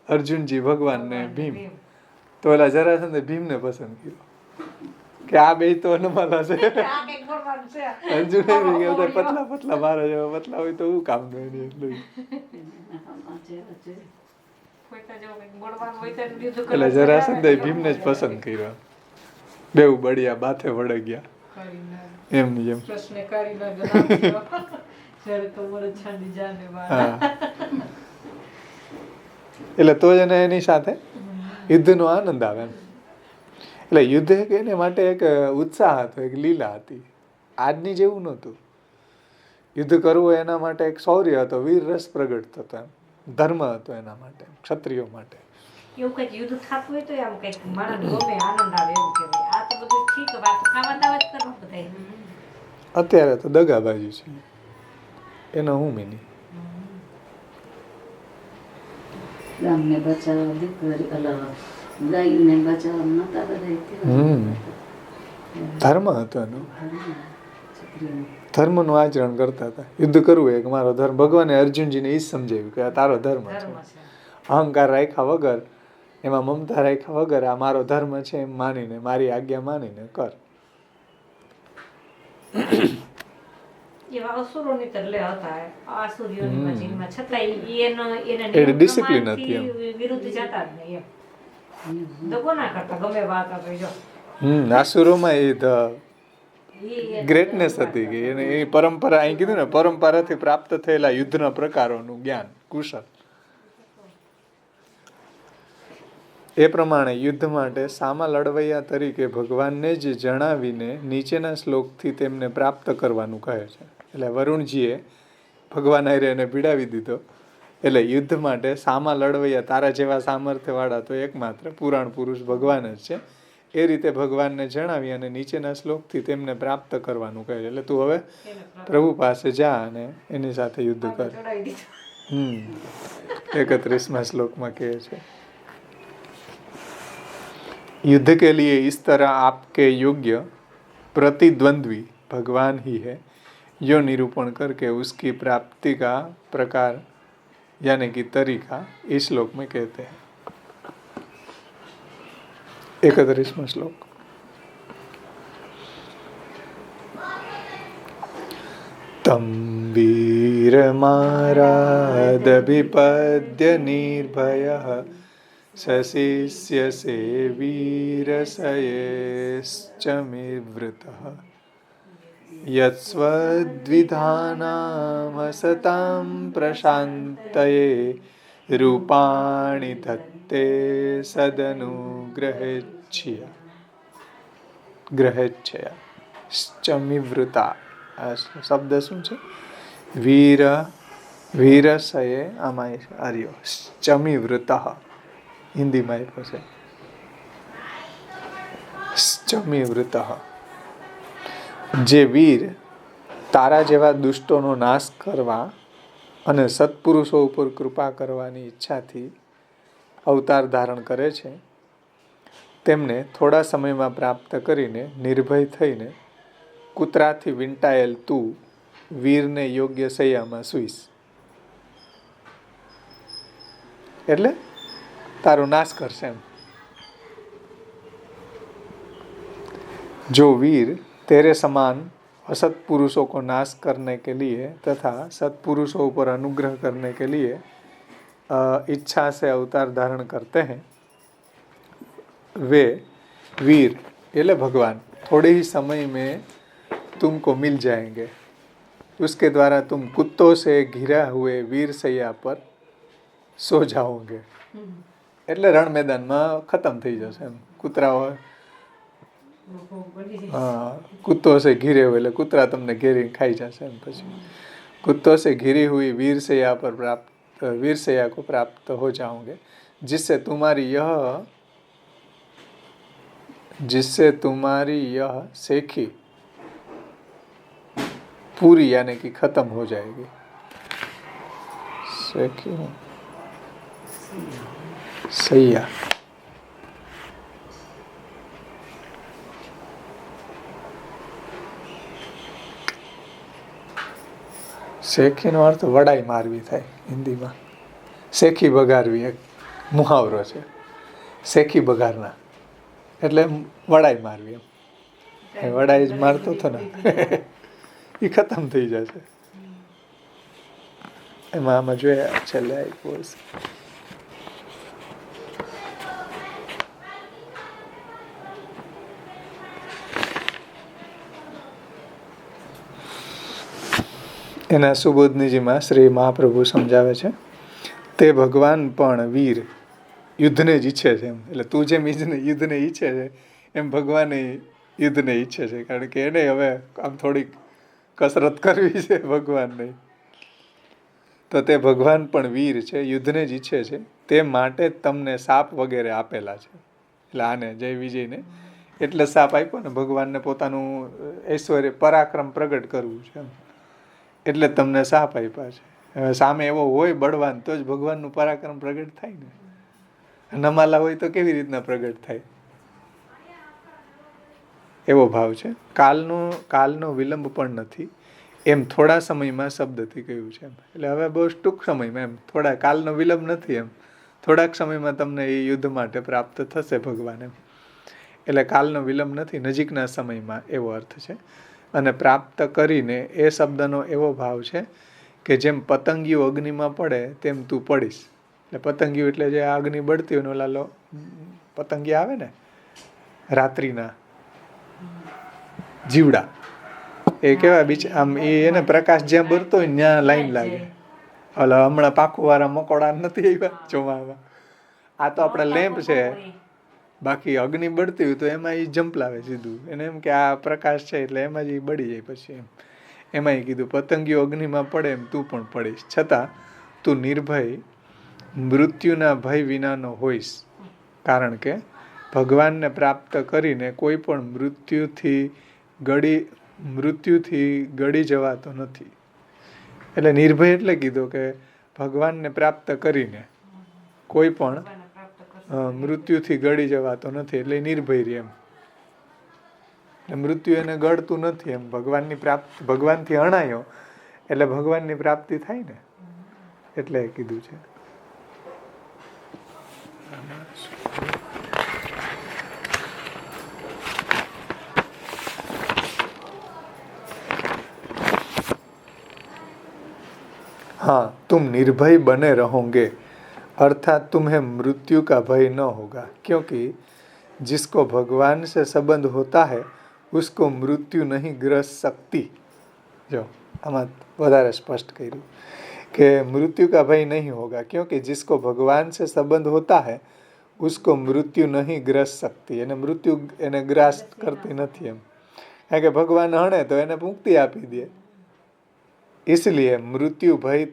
અર્જુનજી, ભગવાન ને ભીમ. તો ઓલા જરાસંધે ભીમને પસંદ કર્યો કે આ બે તો અનમાલા છે. અર્જુને પતલા પતલા મારા જેવા પતલા હોય તો શું કામ નું એટલું. એટલે જરાસંધે ભીમને જ પસંદ કર્યો. બેઉ બળિયા બાથે વળગ્યા એમની જેમ. એટલે તો જ એને એની સાથે યુદ્ધનો આનંદ આવે એમ. એટલે યુદ્ધ એક એને માટે એક ઉત્સાહ હતો, એક લીલા હતી, આજની જેવું નહોતું. યુદ્ધ કરવું એના માટે એક શૌર્ય હતો, વીર રસ પ્રગટ થતો, એમ ધર્મ હતો એના માટે, ક્ષત્રિયો માટે. એવું કઈક યુદ્ધ થતું હોય તો આમ કઈક માણસ ગમે, આનંદ આવે એવું કહેવાય. આ તો બધું ઠીક વાત, ખાવા દાવા જ કરવા બધા. અત્યારે તો દગાબાજી છે, એનો હું મીનિંગ. ગામને બચાવવા, દીકરી ગાયને બચાવવા નતા બધા. ધર્મ હતો એનો, ધર્મનું આચરણ કરતા હતા. યુદ્ધ કરવું એક મારો ધર્મ. ભગવાને અર્જુનજીને એ જ સમજાવ્યું કે આ તારો ધર્મ છે. અહંકાર રાખ્યા વગર, એમાં મમતા રાખ્યા વગર આ મારો ધર્મ છે એમ માનીને, મારી આજ્ઞા માનીને કર. એવા અસુરોની તરલે હતા, આસુરીઓની મજીમાં, છતાંય એને ડિસિપ્લિન હતી એમ, વિરુદ્ધ જતા જ નહીં એમ, દગો ના કરતા ગમે વાત આપે. જો આસુરોમાં એ ગ્રેટનેસ હતી કે એને એ પરંપરા, અહીં કીધું ને, પરંપરાથી પ્રાપ્ત થયેલા યુદ્ધના પ્રકારોનું જ્ઞાન, કુશળ. એ પ્રમાણે યુદ્ધ માટે સામા લડવૈયા તરીકે ભગવાનને જ જણાવીને નીચેના શ્લોકથી તેમને પ્રાપ્ત કરવાનું કહે છે. એટલે વરુણજીએ ભગવાન હારે એને ભીડાવી દીધો. એટલે યુદ્ધ માટે સામા લડવૈયા, તારા જેવા સામર્થ્યવાળા તો એકમાત્ર પુરાણ પુરુષ ભગવાન જ છે. એ રીતે ભગવાનને જણાવી અને નીચેના શ્લોકથી તેમને પ્રાપ્ત કરવાનું કહે છે. એટલે તું હવે પ્રભુ પાસે જા અને એની સાથે યુદ્ધ કર. 31મા શ્લોકમાં કહે છે, युद्ध के लिए इस तरह आपके योग्य प्रतिद्वंद्वी भगवान ही है, यो निरूपण करके उसकी प्राप्ति का प्रकार यानी कि तरीका इस श्लोक में कहते हैं. 31वां श्लोक. तम वीर मारादभिपद्य निर्भयः सशिष्यसे वीरसयेश्च मिवृतः यत्स्वद्विधानामसतां प्रशान्तये रूपाणि धत्ते सदनुग्रहेच्छया ગ્રહેચ્છયા શ્ચમિવૃતા. આ શબ્દ શું છે? વીરસયે આમાં આર્યો શ્ચમિવૃત હિન્દીમાં આપ્યો છે શ્ચમિવૃત. જે વીર તારા જેવા દુષ્ટોનો નાશ કરવા અને સત્પુરુષો ઉપર કૃપા કરવાની ઈચ્છાથી અવતાર ધારણ કરે છે, તેમને થોડા સમયમાં પ્રાપ્ત કરીને નિર્ભય થઈને કૂતરાથી વીંટાયેલ તું વીરને યોગ્ય શૈયામાં સૂઈશ. એટલે તારો નાશ કરશે એમ. जो वीर तेरे समान असत पुरुषों को नाश करने के लिए तथा सत्पुरुषों पर अनुग्रह करने के लिए इच्छा से अवतार धारण करते हैं, वे वीर એટલે भगवान थोड़े ही समय में तुमको मिल जाएंगे. उसके द्वारा तुम कुत्तों से घिरा हुए वीर सैया पर सो जाओगे. એટલે રણ મેદાનમાં ખતમ થઈ જશે એમ. કૂતરાઓ कुत्तों से घिरे हुए એટલે કૂતરા તમને ઘેરી ખાઈ જશે એમ. પછી कुत्तों से घिरी हुई वीर सैया पर वीर सैया को प्राप्त हो जाओगे, जिससे तुम्हारी यह सेखी पूरी यानी कि खत्म हो जाएगी. सेखी सैया શેખીનો અર્થ વડાઈ મારવી થાય હિન્દીમાં. શેખી બગાડવી એક મુહાવરો છે. શેખી બગાડના એટલે વડાઈ મારવી એમ. વડાઈ જ મારતો હતો ને એ ખતમ થઈ જશે. એમાં આમાં જોયા છેલ્લે આપ્યું હશે. એના સુબોધનીજીમાં શ્રી મહાપ્રભુ સમજાવે છે, તે ભગવાન પણ વીર યુદ્ધને જ ઈચ્છે છે એમ. એટલે તું જેમ યુદ્ધને ઈચ્છે છે એમ ભગવાન યુદ્ધને ઈચ્છે છે. કારણ કે એને હવે આમ થોડીક કસરત કરવી છે ભગવાનને. તો તે ભગવાન પણ વીર છે, યુદ્ધને જ ઈચ્છે છે, તે માટે જ તમને સાપ વગેરે આપેલા છે. એટલે આને જય વિજયને એટલે સાપ આપ્યો ને ભગવાનને પોતાનું ઐશ્વર્ય પરાક્રમ પ્રગટ કરવું છે એમ. એટલે તમને સાપ આપ્યા છે. હવે સામે એવો હોય બળવાન તો જ ભગવાનનું પરાક્રમ પ્રગટ થાય ને. નમાલા હોય તો કેવી રીતના પ્રગટ થાય? એવો ભાવ છે. કાલનો વિલંબ પણ નથી એમ થોડા સમયમાં શબ્દથી કહ્યું છે એમ. એટલે હવે બહુ ટૂંક સમયમાં એમ થોડા કાલનો વિલંબ નથી એમ. થોડાક સમયમાં તમને એ યુદ્ધ માટે પ્રાપ્ત થશે ભગવાન એમ. એટલે કાલનો વિલંબ નથી, નજીકના સમયમાં એવો અર્થ છે. અને પ્રાપ્ત કરીને એ શબ્દનો એવો ભાવ છે કે જેમ પતંગિયું અગ્નિમાં પડે તેમ તું પડીશ. એટલે પતંગિયું એટલે જે અગ્નિ બળતી હોય ઓલા પતંગિયા આવે ને રાત્રિના જીવડા, એ કેવા આમ એને પ્રકાશ જ્યાં બરતો હોય ત્યાં લાઈન લાગે. ઓલા હમણાં પાખું વાળા મકોડા નથી આવ્યા ચોમામાં. આ તો આપણે લેમ્પ છે, બાકી અગ્નિ બળતી હોય તો એમાં એ જંપલાવે સીધું. એને એમ કે આ પ્રકાશ છે એટલે એમાં જ એ બળી જાય. પછી એમ એમાં કીધું પતંગિયો અગ્નિમાં પડે એમ તું પણ પડીશ, છતાં તું નિર્ભય મૃત્યુના ભય વિનાનો હોઈશ. કારણ કે ભગવાનને પ્રાપ્ત કરીને કોઈ પણ મૃત્યુથી ગળી જવાતો નથી. એટલે નિર્ભય એટલે કીધું કે ભગવાનને પ્રાપ્ત કરીને કોઈ પણ મૃત્યુથી ગળી જવાતો નથી. એટલે નિર્ભય રહે એમ. મૃત્યુ એને ગળતું નથી એમ. ભગવાનથી અણાયો એટલે ભગવાનની પ્રાપ્તિ થાય ને, એટલે કીધું છે. हाँ, तुम निर्भय बने रहोगे अर्थात तुम्हें मृत्यु का भय न होगा, क्योंकि जिसको भगवान से संबंध होता है उसको मृत्यु नहीं ग्रस सकती। जो आમાં વધારે સ્પષ્ટ કર્યું कि मृत्यु का भय नहीं होगा, क्योंकि जिसको भगवान से संबंध होता है उसको मृत्यु नहीं ग्रस सकती। એને મૃત્યુ એને ગ્રાસ કરતી નથી એમ, કારણ કે ભગવાન હણે તો એને મુક્તિ આપી દે, इसलिए मृत्यु भय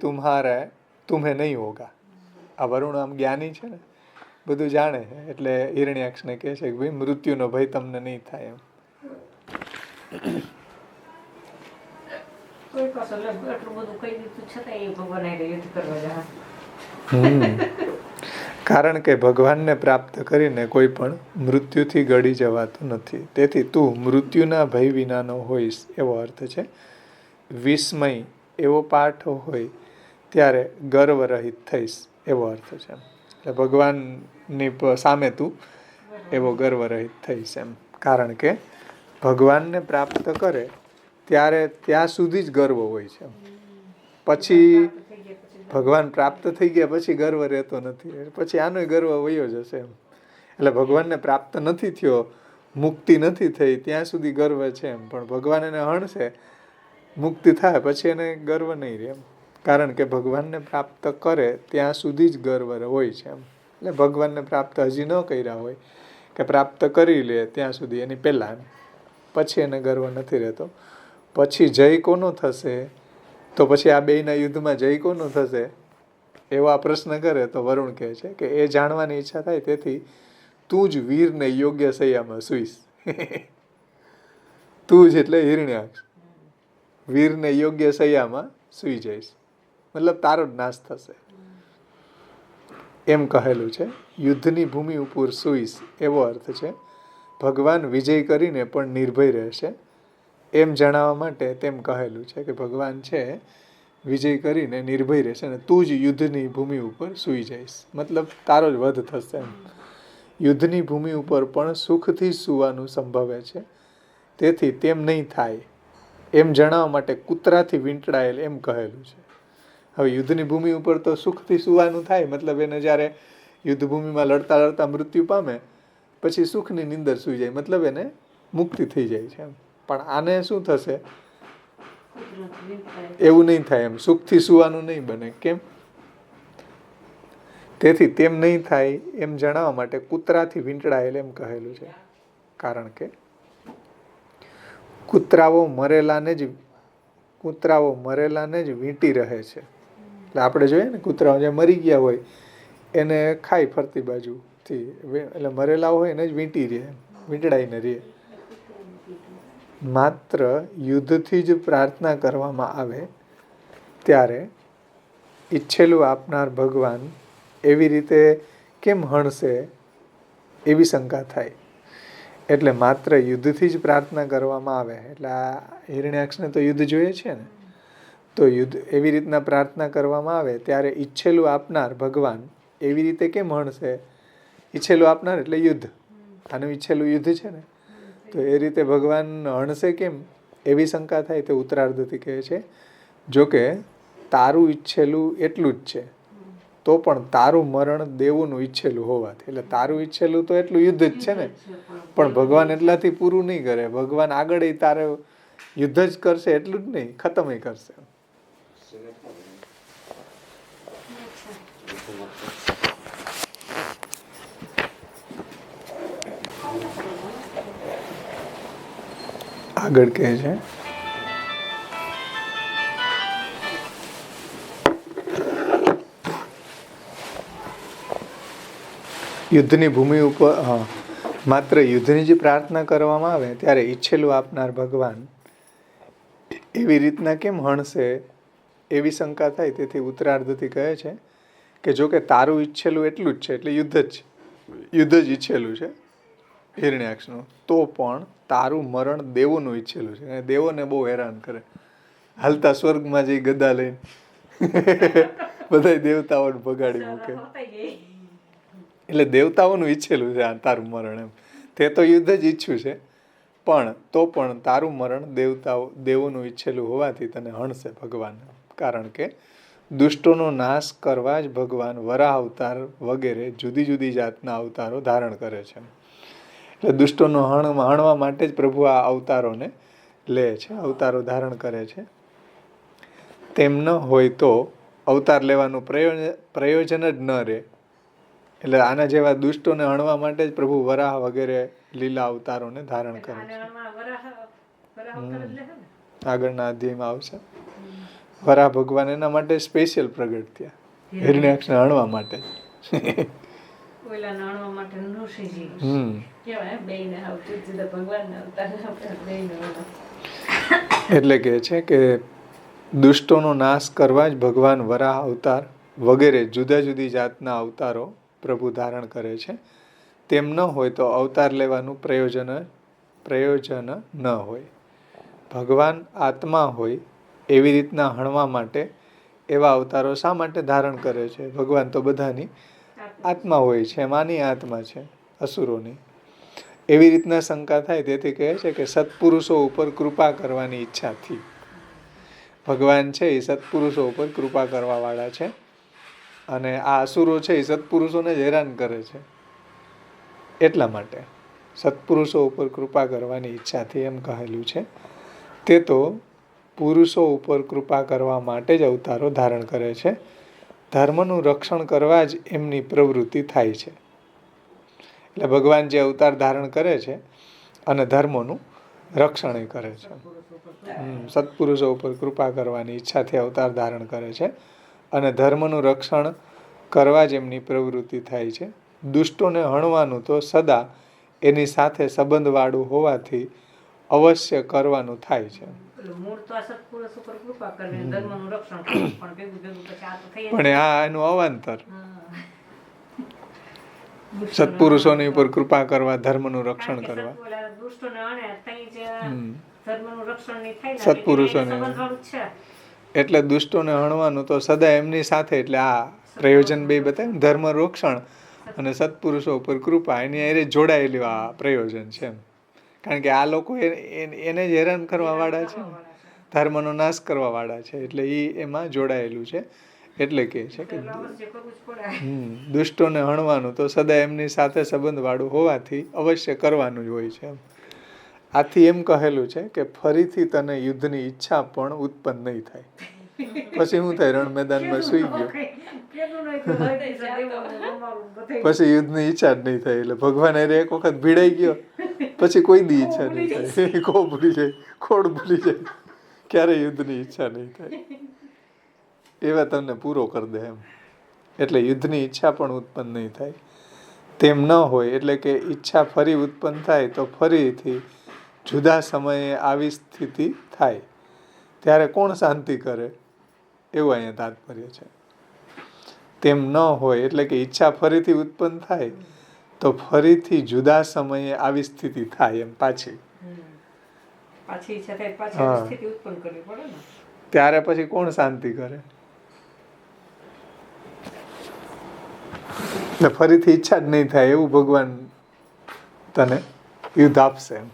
तुम्हें नहीं होगा। આ વરુણ આમ જ્ઞાની છે ને, બધું જાણે છે, એટલે હિરણ્યાક્ષને કહે છે કે ભાઈ મૃત્યુનો ભય તમને નહીં થાય એમ. કોઈ પાસે આટલું બધું કહી દીધું છતાં એ ભગવાન હારે યુદ્ધ કરવા જાય. કારણ કે ભગવાનને પ્રાપ્ત કરીને કોઈ પણ મૃત્યુથી ગળી જવાતું નથી. તેથી તું મૃત્યુના ભય વિનાનો હોઈશ એવો અર્થ છે. વિસ્મય એવો પાઠ હોય ત્યારે ગર્વ રહિત થઈશ એવો અર્થ છે. એટલે ભગવાનની સામે તું એવો ગર્વ રહિત થઈશ એમ. કારણ કે ભગવાનને પ્રાપ્ત કરે ત્યારે ત્યાં સુધી જ ગર્વ હોય છે. પછી ભગવાન પ્રાપ્ત થઈ ગયા પછી ગર્વ રહેતો નથી, પછી આનોય ગર્વ વયો જશે એમ. એટલે ભગવાનને પ્રાપ્ત નથી થયો, મુક્તિ નથી થઈ, ત્યાં સુધી ગર્વ છે એમ. પણ ભગવાન એને હણશે, મુક્તિ થાય પછી એને ગર્વ નહીં રહે એમ. કારણ કે ભગવાનને પ્રાપ્ત કરે ત્યાં સુધી જ ગર્વ હોય છે એમ. એટલે ભગવાનને પ્રાપ્ત હજી ન કર્યા હોય કે પ્રાપ્ત કરી લે ત્યાં સુધી એની પહેલાં, પછી એને ગર્વ નથી રહેતો. પછી જય કોનો થશે, તો પછી આ બેયના યુદ્ધમાં જય કોનો થશે એવો આ પ્રશ્ન કરે તો વરુણ કહે છે કે એ જાણવાની ઈચ્છા થાય, તેથી તું જ વીરને યોગ્ય સૈયામાં સૂઈશ. તું જ એટલે હિરણ્યાક્ષ, વીરને યોગ્ય સૈયામાં સૂઈ જઈશ, મતલબ તારો જ નાશ થશે એમ કહેલું છે. યુદ્ધની ભૂમિ ઉપર સૂઈશ એવો અર્થ છે ભગવાન વિજય કરીને પણ નિર્ભય રહેશે એમ જણાવવા માટે તેમ કહેલું છે કે ભગવાન છે વિજય કરીને નિર્ભય રહેશે ને તું જ યુદ્ધની ભૂમિ ઉપર સૂઈ જઈશ, મતલબ તારો જ વધ થશે એમ. યુદ્ધની ભૂમિ ઉપર પણ સુખથી સૂવાનું સંભવે છે, તેથી તેમ નહીં થાય એમ જણાવવા માટે કૂતરાથી વીંટળાયેલ એમ કહેલું છે. હવે યુદ્ધની ભૂમિ ઉપર તો સુખથી સૂવાનું થાય, મતલબ એને જ્યારે યુદ્ધભૂમિમાં લડતા લડતા મૃત્યુ પામે પછી સુખની નીંદર સૂઈ જાય, મતલબ એને મુક્તિ થઈ જાય છે એમ. પણ આને શું થશે, એવું નહીં થાય એમ, સુખથી સૂવાનું નહીં બને. કેમ? તેથી તેમ નહીં થાય એમ જણાવવા માટે કૂતરાથી વીંટળાયેલ એમ કહેલું છે. કારણ કે કૂતરાઓ મરેલાને જ વીંટી રહે છે. એટલે આપણે જોઈએ ને કૂતરાઓ જે મરી ગયા હોય એને ખાઈ ફરતી બાજુથી, એટલે મરેલા હોય એને જ વીંટી રહે, વીંટળાઈને રહે. માત્ર યુદ્ધથી જ પ્રાર્થના કરવામાં આવે ત્યારે ઈચ્છેલું આપનાર ભગવાન એવી રીતે કેમ હણશે એવી શંકા થાય. એટલે માત્ર યુદ્ધથી જ પ્રાર્થના કરવામાં આવે, એટલે આ હિરણ્યાક્ષને તો યુદ્ધ જોઈએ છે ને, તો યુદ્ધ એવી રીતના પ્રાર્થના કરવામાં આવે ત્યારે ઈચ્છેલું આપનાર ભગવાન એવી રીતે કેમ હણશે. ઈચ્છેલું આપનાર એટલે યુદ્ધ, આનું ઈચ્છેલું યુદ્ધ છે ને, તો એ રીતે ભગવાન હણશે કેમ એવી શંકા થાય. તે ઉત્તરાર્ધથી કહે છે જોકે તારું ઈચ્છેલું એટલું જ છે, તો પણ તારું મરણ દેવુંનું ઈચ્છેલું હોવાથી, એટલે તારું ઈચ્છેલું તો એટલું યુદ્ધ જ છે ને, પણ ભગવાન એટલાથી પૂરું નહીં કરે. ભગવાન આગળ તારે યુદ્ધ જ કરશે એટલું જ નહીં, ખતમ કરશે. આગળ કહે છે યુદ્ધની ભૂમિ ઉપર માત્ર યુદ્ધની જ પ્રાર્થના કરવામાં આવે ત્યારે ઈચ્છેલું આપનાર ભગવાન એવી રીતના કેમ હણશે એવી શંકા થાય. તેથી ઉત્તરાર્ધથી કહે છે કે જો કે તારું ઈચ્છેલું એટલું જ છે, એટલે યુદ્ધ જ ઈચ્છેલું છે હિરણ્યાક્ષનું, તો પણ તારું મરણ દેવોનું ઈચ્છેલું છે. અને દેવોને બહુ હેરાન કરે, હાલતા સ્વર્ગમાં જઈ ગદા લઈને બધા દેવતાઓને ભગાડી મૂકે. એટલે દેવતાઓનું ઈચ્છેલું છે આ તારું મરણ એમ. તે તો યુદ્ધ જ ઈચ્છ્યું છે, પણ તો પણ તારું મરણ દેવોનું ઈચ્છેલું હોવાથી તને હણશે ભગવાન. કારણ કે દુષ્ટોનો નાશ કરવા જ ભગવાન વરાહ અવતાર વગેરે જુદી જુદી જાતના અવતારો ધારણ કરે છે. એટલે દુષ્ટોનો હણવા માટે જ પ્રભુ આ અવતારોને લે છે, અવતારો ધારણ કરે છે. તેમ ન હોય તો અવતાર લેવાનું પ્રયોજન જ ન રહે. એટલે આના જેવા દુષ્ટોને હણવા માટે જ પ્રભુ વરાહ વગેરે લીલા અવતારોને ધારણ કરે છે. આગળના અધ્યાયમાં આવશે. વરાહ ભગવાન એના માટે સ્પેશિયલ પ્રગટ થયા, હિરણ્યાક્ષને હણવા માટે. એટલે કે છે કે દુષ્ટોનો નાશ કરવા જ ભગવાન વરાહ અવતાર વગેરે જુદા જુદી જાતના અવતારો પ્રભુ ધારણ કરે છે. તેમ ન હોય તો અવતાર લેવાનું પ્રયોજન ન હોય. ભગવાન આત્મા હોય એવી રીતના હણવા માટે એવા અવતારો શા માટે ધારણ કરે છે? ભગવાન તો બધાની આત્મા હોય છે, માની આત્મા છે અસુરોની. એવી રીતના શંકા થાય, તેથી કહે છે કે સત્પુરુષો ઉપર કૃપા કરવાની ઈચ્છાથી. ભગવાન છે એ સત્પુરુષો ઉપર કૃપા કરવા વાળા છે, અને આ અસુરો છે એ સત્પુરુષોને જ હેરાન કરે છે. એટલા માટે સત્પુરુષો ઉપર કૃપા કરવાની ઈચ્છાથી એમ કહેલું છે. તે તો પુરુષો ઉપર કૃપા કરવા માટે જ અવતારો ધારણ કરે છે. ધર્મનું રક્ષણ કરવા જ એમની પ્રવૃત્તિ થાય છે. એટલે ભગવાન જે અવતાર ધારણ કરે છે અને ધર્મોનું રક્ષણ કરે છે. સત્પુરુષો ઉપર કૃપા કરવાની ઈચ્છાથી અવતાર ધારણ કરે છે અને ધર્મનું રક્ષણ કરવા જ એમની પ્રવૃત્તિ થાય છે. દુષ્ટોને હણવાનું તો સદા એની સાથે સંબંધવાળું હોવાથી અવશ્ય કરવાનું થાય છે. પણ આ એનું અવાંતર. સત્પુરુષોની ઉપર કૃપા કરવા, ધર્મનું રક્ષણ કરવા. સત્પુરુષોને એટલે દુષ્ટોને હણવાનું તો સદા એમની સાથે, એટલે આ પ્રયોજન બે બતાવ્યું, ધર્મ રક્ષણ અને સત્પુરુષો ઉપર કૃપા, એની હારે જોડાયેલું આ પ્રયોજન છે. કારણ કે આ લોકો એને જ હેરાન કરવા વાળા છે, ધર્મનો નાશ કરવા વાળા છે, એટલે એ એમાં જોડાયેલું છે. એટલે કે છે કે દુષ્ટોને હણવાનું તો સદા એમની સાથે સંબંધ વાળું હોવાથી અવશ્ય કરવાનું જ હોય છે. આથી એમ કહેલું છે કે ફરીથી તને યુદ્ધની ઈચ્છા પણ ઉત્પન્ન નહીં થાય. પછી શું થાય? રણ મેદાનમાં સુઈ ગયો, પછી યુદ્ધની ઈચ્છા જ નહીં થાય. એટલે ભગવાન અરે એક વખત ભીડાઈ ગયો પછી કોઈ દી ઈચ્છા નહીં થાય. કો ભૂલી જાય, ખોડ ભૂલી જાય, ક્યારે યુદ્ધની ઈચ્છા નહીં થાય. એવા તમને પૂરો કરી દે એમ. એટલે યુદ્ધની ઈચ્છા પણ ઉત્પન્ન નહીં થાય. તેમ ન હોય એટલે કે ઈચ્છા ફરી ઉત્પન્ન થાય તો ફરીથી જુદા સમયે આવી સ્થિતિ થાય, ત્યારે કોણ શાંતિ કરે? એવું અહીંયા તાત્પર્ય છે. તેમ ન હોય એટલે કે ઈચ્છા ફરીથી ઉત્પન્ન થાય તો ફરીથી જુદા સમયે આવી સ્થિતિ થાય એમ પાછી. ત્યારે પછી કોણ શાંતિ કરે? એટલે ફરીથી ઈચ્છા જ નહીં થાય એવું ભગવાન તને યુદ્ધ આપશે એમ.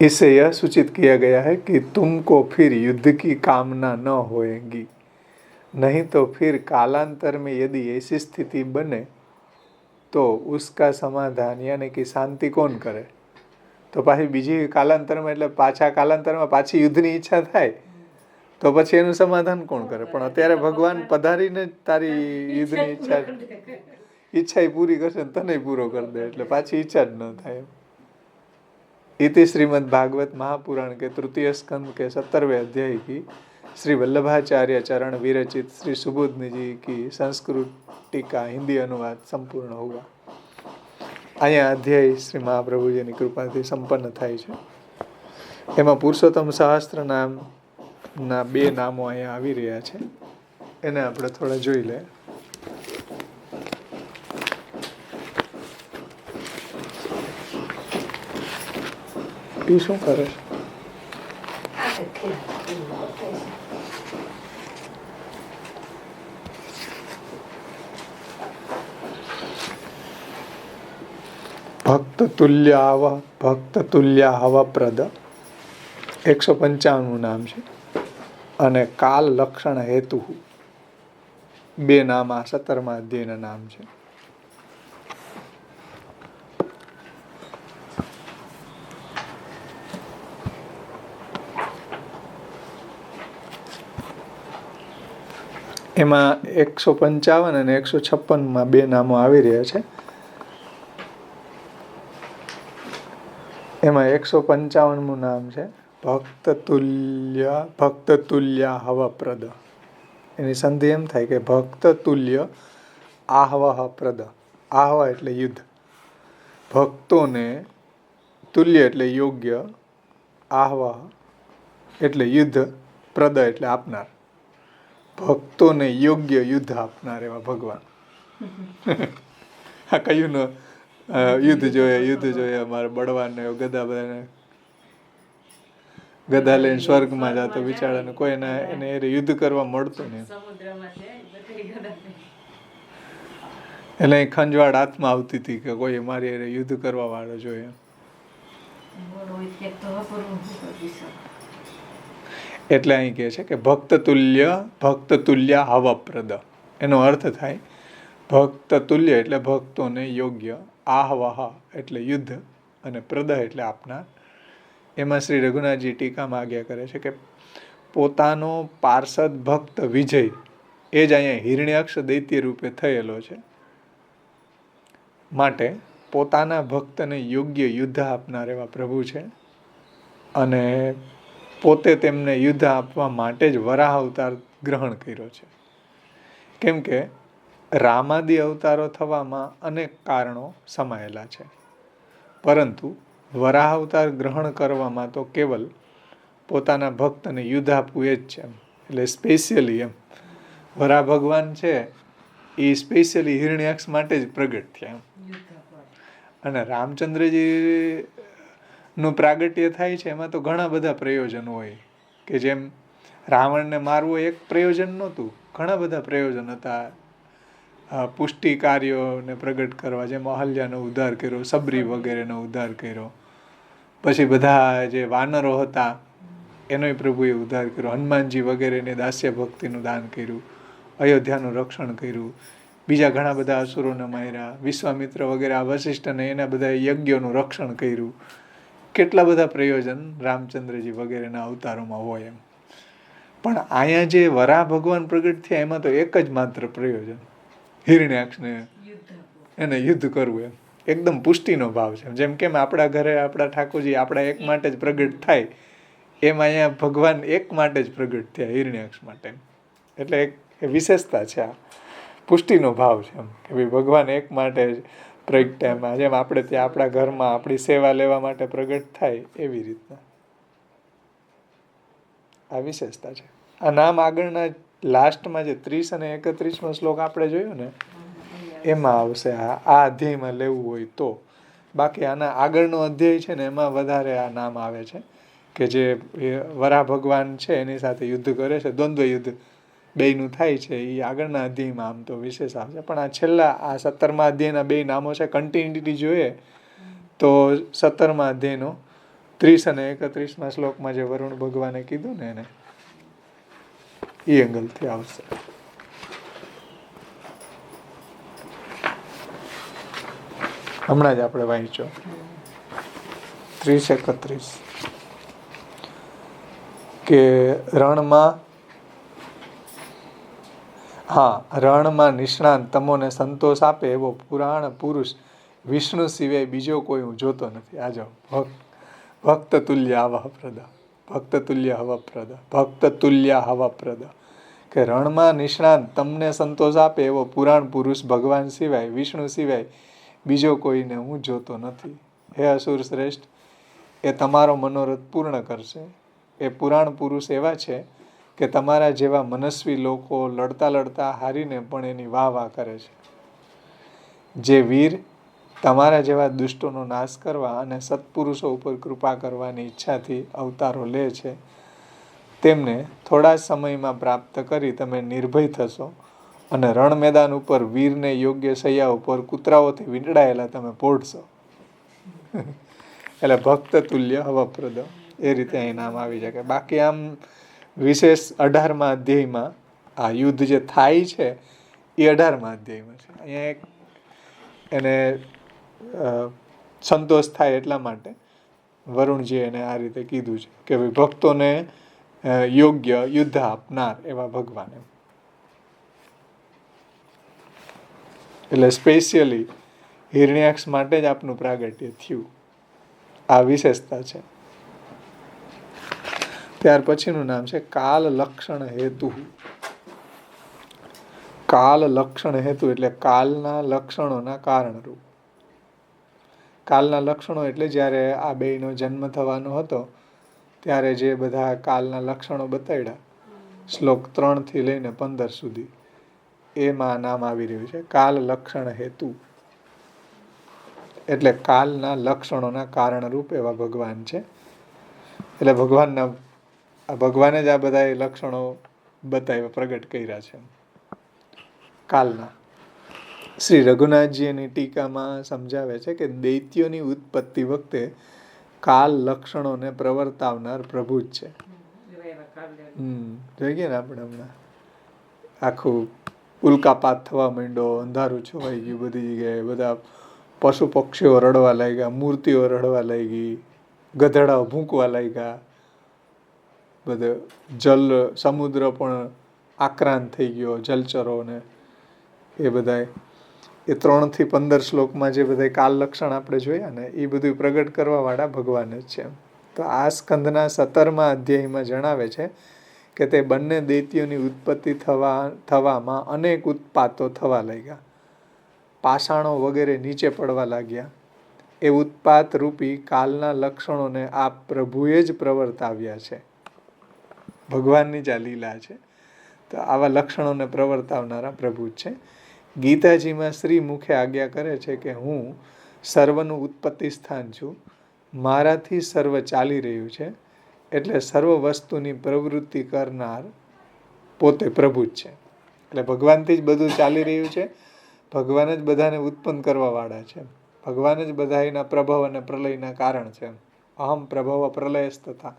इससे यह सूचित किया गया है कि तुमको फिर युद्ध की कामना न होएगी, नहीं तो फिर कालांतर में यदि ऐसी स्थिति बने तो उसका समाधान यानी कि शांति कौन करे? तो पाછી બીજી કાલાંતરમાં, એટલે પાછા કાલાંતરમાં પાછી યુદ્ધની ઈચ્છા થાય તો પછી એનું સમાધાન કોણ કરે? પણ અત્યારે ભગવાન પધારીને તારી યુદ્ધની ઈચ્છા પૂરી કરશે ને તને પૂરો કરી દે, એટલે પાછી ઈચ્છા જ ન થાય. इति श्रीमद् भागवत महापुराण के तृतीय स्कंद के 17वें अध्याय की श्री वल्लभाचार्य चरण विरचित श्री सुबोधनी जी की संस्कृत टीका हिंदी अनुवाद संपूर्ण हुआ. અહીંયા અધ્યાય શ્રી મહાપ્રભુજીની કૃપાથી સંપન્ન થાય છે. એમાં પુરુષોત્તમ સહસ્ત્ર નામના 2 નામો અહીંયા આવી રહ્યા છે, એને આપણે થોડા જોઈ લઈએ. એ શું કરે છે? ભક્ત તુલ્ય હવ પ્રદ 155મું નામ છે. અને કાલ લક્ષણ હેતુ 2 નામ આ 17મા અધ્યાયના નામ છે. એમાં 155 અને 156માં 2 નામો આવી રહ્યા છે. એમાં 155મું નામ છે ભક્ત તુલ્ય હવપ્રદ. એની સંધિ એમ થાય કે ભક્ત તુલ્ય આહવહ પ્રદ. આહવ એટલે યુદ્ધ, ભક્તોને તુલ્ય એટલે યોગ્ય, આહવહ એટલે યુદ્ધ, પ્રદ એટલે આપનાર. ભક્તોને યોગ્ય યુદ્ધ આપનાર એવા ભગવાન. આ કયું નો યુદ્ધ જોઈએ અમારે બળવાન ને ગદા બધાને ગદા લઈને સ્વર્ગમાં જતો બિચારાને કોઈ એને યુદ્ધ કરવા મળતું નહીં. એટલે ખંજવાળ હાથમાં આવતી હતી કે કોઈ મારી યુદ્ધ કરવા વાળો જોઈએ. એટલે અહીં કહે છે કે ભક્ત તુલ્ય હવપ્રદ. એનો અર્થ થાય ભક્ત તુલ્ય એટલે ભક્તોને યોગ્ય, આહવહ એટલે યુદ્ધ, અને પ્રદ એટલે આપનાર. એમાં શ્રી રઘુનાથજી ટીકામાં આજ્ઞા કરે છે કે પોતાનો પાર્ષદ ભક્ત વિજય એ જ અહીંયા હિરણ્યાક્ષ દૈત્ય રૂપે થયેલો છે. માટે પોતાના ભક્તને યોગ્ય યુદ્ધ આપનાર એવા પ્રભુ છે. અને પોતે તેમને યુદ્ધ આપવા માટે જ વરાહ અવતાર ગ્રહણ કર્યો છે. કેમ કે રામાદિ અવતારો થવામાં અનેક કારણો સમાયેલા છે, પરંતુ વરાહ અવતાર ગ્રહણ કરવામાં તો કેવલ પોતાના ભક્તને યુદ્ધ આપવું એ જ છે. એટલે સ્પેશિયલી વરાહ ભગવાન છે એ સ્પેશિયલી હિરણ્યાક્ષ માટે જ પ્રગટ થયા. અને રામચંદ્રજી નું પ્રાગટ્ય થાય છે એમાં તો ઘણા બધા પ્રયોજનો હોય કે જેમ રાવણને મારવો એક પ્રયોજન નહોતું, ઘણા બધા પ્રયોજન હતા. પુષ્ટિ કાર્યોને પ્રગટ કરવા, જેમ અહલ્યાનો ઉદ્ધાર કર્યો, સબરી વગેરેનો ઉદ્ધાર કર્યો. પછી બધા જે વાનરો હતા એનોય પ્રભુએ ઉદ્ધાર કર્યો. હનુમાનજી વગેરેને દાસ્ય ભક્તિનું દાન કર્યું, અયોધ્યાનું રક્ષણ કર્યું, બીજા ઘણા બધા અસુરોને માર્યા, વિશ્વામિત્ર વગેરે આ વશિષ્ઠને એના બધા યજ્ઞોનું રક્ષણ કર્યું. કેટલા બધા પ્રયોજન રામચંદ્રજી વગેરેના અવતારોમાં હોય એમ. પણ અહીંયા જે વરાહ ભગવાન પ્રગટ થયા એમાં તો એક જ માત્ર પ્રયોજન, હિરણ્યાક્ષને એને યુદ્ધ કરવું. એમ એકદમ પુષ્ટિનો ભાવ છે. જેમ કેમ આપણા ઘરે આપણા ઠાકોરજી આપણા એક માટે જ પ્રગટ થાય, એમ અહીંયા ભગવાન એક માટે જ પ્રગટ થયા, હિરણ્યાક્ષ માટે. એટલે એક વિશેષતા છે, આ પુષ્ટિનો ભાવ છે એમ કે ભાઈ ભગવાન એક માટે જ પ્રગટ્યા. જેમ આપણે ત્યાં આપણા ઘરમાં આપણી સેવા લેવા માટે પ્રગટ થાય એવી રીતના આ વિશેષતા છે. આ નામ આગળના લાસ્ટમાં જે 30 અને 31મો શ્લોક આપણે જોયો ને એમાં આવશે. આ અધ્યાયમાં લેવું હોય તો. બાકી આના આગળનો અધ્યાય છે ને એમાં વધારે આ નામ આવે છે કે જે વરાહ ભગવાન છે એની સાથે યુદ્ધ કરે છે, દ્વંદ્વ યુદ્ધ બેયનું થાય છે. એ આગળના અધ્યાયમાં આમ તો વિશેષ આવશે. પણ આ છેલ્લા આ 17મા અધ્યાયના 2 નામો છે. કન્ટિન્યુટી જોઈએ તો 17મા અધ્યાયનો 30 અને 31મા શ્લોકમાં જે વરુણ ભગવાને કીધું ને એને એ એંગલથી આવશે. હમણાં જ આપણે વાંચ્યો 30-31 કે રણમાં નિષ્ણાંત તમોને સંતોષ આપે એવો પુરાણ પુરુષ વિષ્ણુ સિવાય બીજો કોઈ હું જોતો નથી. આ જો ભક્ત તુલ્ય હવપ્રદ, ભક્ત તુલ્ય હવપ્રદ, ભક્ત તુલ્ય હવપ્રદ કે રણમાં નિષ્ણાંત તમને સંતોષ આપે એવો પુરાણ પુરુષ ભગવાન સિવાય, વિષ્ણુ સિવાય બીજો કોઈને હું જોતો નથી. હે અસુર શ્રેષ્ઠ, એ તમારો મનોરથ પૂર્ણ કરશે. એ પુરાણ પુરુષ એવા છે કે તમારા જેવા મનસ્વી લોકો લડતા લડતા હારીને પણ એની વાહ વાહ કરે છે. જે વીર તમારા જેવા દુષ્ટોનો નાશ કરવા અને સત્પુરુષો ઉપર કૃપા કરવાની ઈચ્છાથી અવતારો લે છે, તેમને થોડા સમયમાં પ્રાપ્ત કરી તમે નિર્ભય થશો અને રણ મેદાન ઉપર વીરને યોગ્ય શૈયા ઉપર કૂતરાઓથી વીંટળાયેલા તમે પોઢશો. એટલે ભક્ત તુલ્ય હવપ્રદ એ રીતે અહીં નામ આવી શકે. બાકી આમ વિશેષ 18મા અધ્યાયમાં આ યુદ્ધ જે થાય છે એ 18મા અધ્યાયમાં છે. અહીંયા એક એને સંતોષ થાય એટલા માટે વરુણજીએ એને આ રીતે કીધું છે કે ભાઈ ભક્તોને યોગ્ય યુદ્ધ આપનાર એવા ભગવાન એમ. એટલે સ્પેશિયલી હિરણ્યાક્ષ માટે જ આપનું પ્રાગટ્ય થયું. આ વિશેષતા છે. ત્યાર પછીનું નામ છે કાલ લક્ષણ હેતુ. કાલ લક્ષણ હેતુ એટલે કાલના લક્ષણોના કારણરૂપ. કાલના લક્ષણો એટલે જ્યારે આ બેયનો જન્મ થવાનો હતો ત્યારે જે બધા કાલના લક્ષણો બતાડ્યા શ્લોક 3 થી લઈને 15 સુધી એમાં નામ આવી રહ્યું છે કાલ લક્ષણ હેતુ. એટલે કાલના લક્ષણોના કારણરૂપ એવા ભગવાન છે. એટલે ભગવાને જ આ બધા લક્ષણો બતાવ્યા, પ્રગટ કર્યા છે કાલના. શ્રી રઘુનાથજી એની ટીકામાં સમજાવે છે કે દૈત્યોની ઉત્પત્તિ વખતે કાલ લક્ષણોને પ્રવર્તાવનાર પ્રભુ જ છે. જોઈએ ને આપણે હમણાં આખું ઉલ્કાપાત થવા માંડ્યો, અંધારું છવાઈ ગયું બધી જગ્યાએ, બધા પશુ પક્ષીઓ રડવા લાગ્યા, મૂર્તિઓ રડવા લાગી, ગધેડાઓ ભૂંકવા લાગ્યા, બધે સમુદ્ર પણ આક્રાંત થઈ ગયો, જલચરોને એ બધાય. એ 3 થી 15 શ્લોકમાં જે બધા કાલ લક્ષણ આપણે જોયા ને એ બધું પ્રગટ કરવા વાળા ભગવાન જ છે. તો આ સ્કંદના 17મા અધ્યાયમાં જણાવે છે કે તે બંને દૈત્યોની ઉત્પત્તિ થવામાં અનેક ઉત્પાતો થવા લાગ્યા, પાષાણો વગેરે નીચે પડવા લાગ્યા. એ ઉત્પાત રૂપી કાલના લક્ષણોને આ પ્રભુએ જ પ્રવર્તાવ્યા છે. ભગવાનની જ આ લીલા છે. તો આવા લક્ષણોને પ્રવર્તાવનારા પ્રભુ જ છે. ગીતાજીમાં શ્રી મુખે આજ્ઞા કરે છે કે હું સર્વનું ઉત્પત્તિ સ્થાન છું, મારાથી સર્વ ચાલી રહ્યું છે. એટલે સર્વ વસ્તુની પ્રવૃત્તિ કરનાર પોતે પ્રભુ જ છે. એટલે ભગવાનથી જ બધું ચાલી રહ્યું છે. ભગવાન જ બધાને ઉત્પન્ન કરવા વાળા છે. ભગવાન જ બધાના પ્રભવ અને પ્રલયના કારણ છે. અહમ પ્રભવ પ્રલયસ્તથા.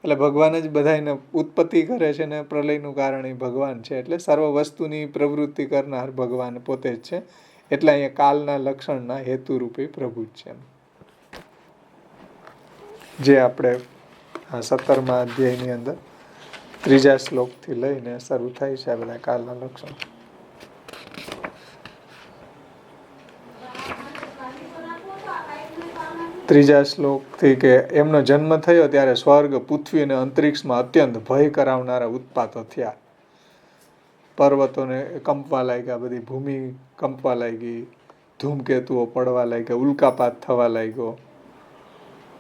એટલે ભગવાન જ બધાને ઉત્પત્તિ કરે છે ને પ્રલયનું કારણ એ ભગવાન છે. એટલે સર્વ વસ્તુની પ્રવૃત્તિ કરનાર ભગવાન પોતે જ છે. એટલે અહીંયા કાલના લક્ષણના હેતુરૂપી પ્રભુ જ છે. જે આપણે આ 17મા અધ્યાયની અંદર 3જા શ્લોકથી લઈને શરૂ થાય છે આ બધા કાલના લક્ષણ. ત્રીજા શ્લોકથી કે એમનો જન્મ થયો ત્યારે સ્વર્ગ, પૃથ્વી અને અંતરિક્ષમાં અત્યંત ભય કરાવનારા ઉત્પાતો થયા. પર્વતોને કંપવા લાગ્યા, બધી ભૂમિ કંપવા લાગી, ધૂમકેતુઓ પડવા લાગ્યા, ઉલ્કાપાત થવા લાગ્યો,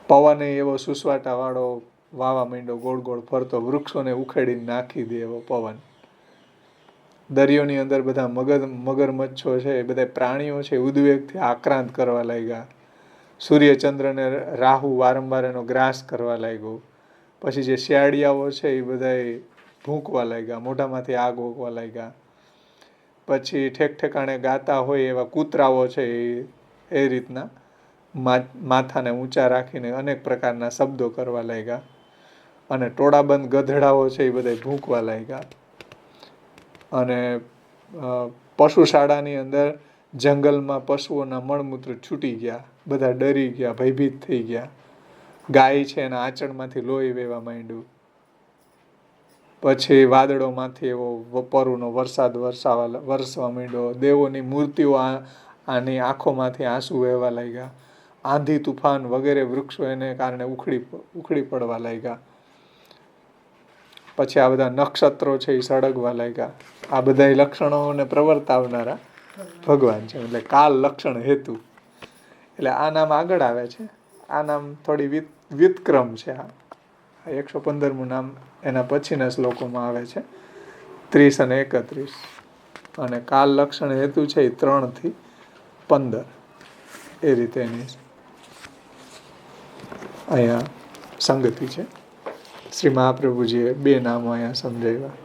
પવન એવો સુસવાટાવાળો વાવા માંડ્યો, ગોળ ગોળ ફરતો, વૃક્ષોને ઉખેડીને નાખી દે એવો પવન. દરિયોની અંદર બધા મગરમચ્છો છે, એ બધા પ્રાણીઓ છે, ઉદ્વેગથી આક્રાંત કરવા લાગ્યા. સૂર્યચંદ્રને રાહુ વારંવાર એનો ગ્રાસ કરવા લાગ્યો. પછી જે શિયાળિયાઓ છે એ બધા ભૂંકવા લાગ્યા, મોઢામાંથી આગ ઓકવા લાગ્યા. પછી ઠેક ઠેકાણે ગાતા હોય એવા કૂતરાઓ છે એ રીતના માથાને ઊંચા રાખીને અનેક પ્રકારના શબ્દો કરવા લાગ્યા. અને ટોળાબંધ ગધેડાઓ છે એ બધા ભૂંકવા લાગ્યા. અને પશુશાળાની અંદર જંગલમાં પશુઓના મળમૂત્ર છૂટી ગયા, બધા ડરી ગયા, ભયભીત થઈ ગયા. ગાય છે એના આંચળમાંથી લોહી વહેવા માંડ્યું. પછી વાદળોમાંથી એવો પરુનો વરસાદ વરસવા માંડ્યો. દેવોની મૂર્તિઓ આની આંખોમાંથી આંસુ વહેવા લાગ્યા. આંધી તુફાન વગેરે વૃક્ષો એને કારણે ઉખડી પડવા લાગ્યા. પછી આ બધા નક્ષત્રો છે એ સળગવા લાગ્યા. આ બધા લક્ષણોને પ્રવર્તાવનારા ભગવાન છે. એટલે કાલ લક્ષણ હેતુ. એટલે આ નામ આગળ આવે છે. આ નામ થોડી વ્યુત્ક્રમ છે. આ 115મું નામ એના પછીના શ્લોકોમાં આવે છે, 30 અને 31. અને કાલ લક્ષણ હેતુ છે એ 3 થી 15 એ રીતે એની અહીંયા સંગતિ છે. શ્રી મહાપ્રભુજીએ 2 નામો અહીંયા સમજાવ્યા.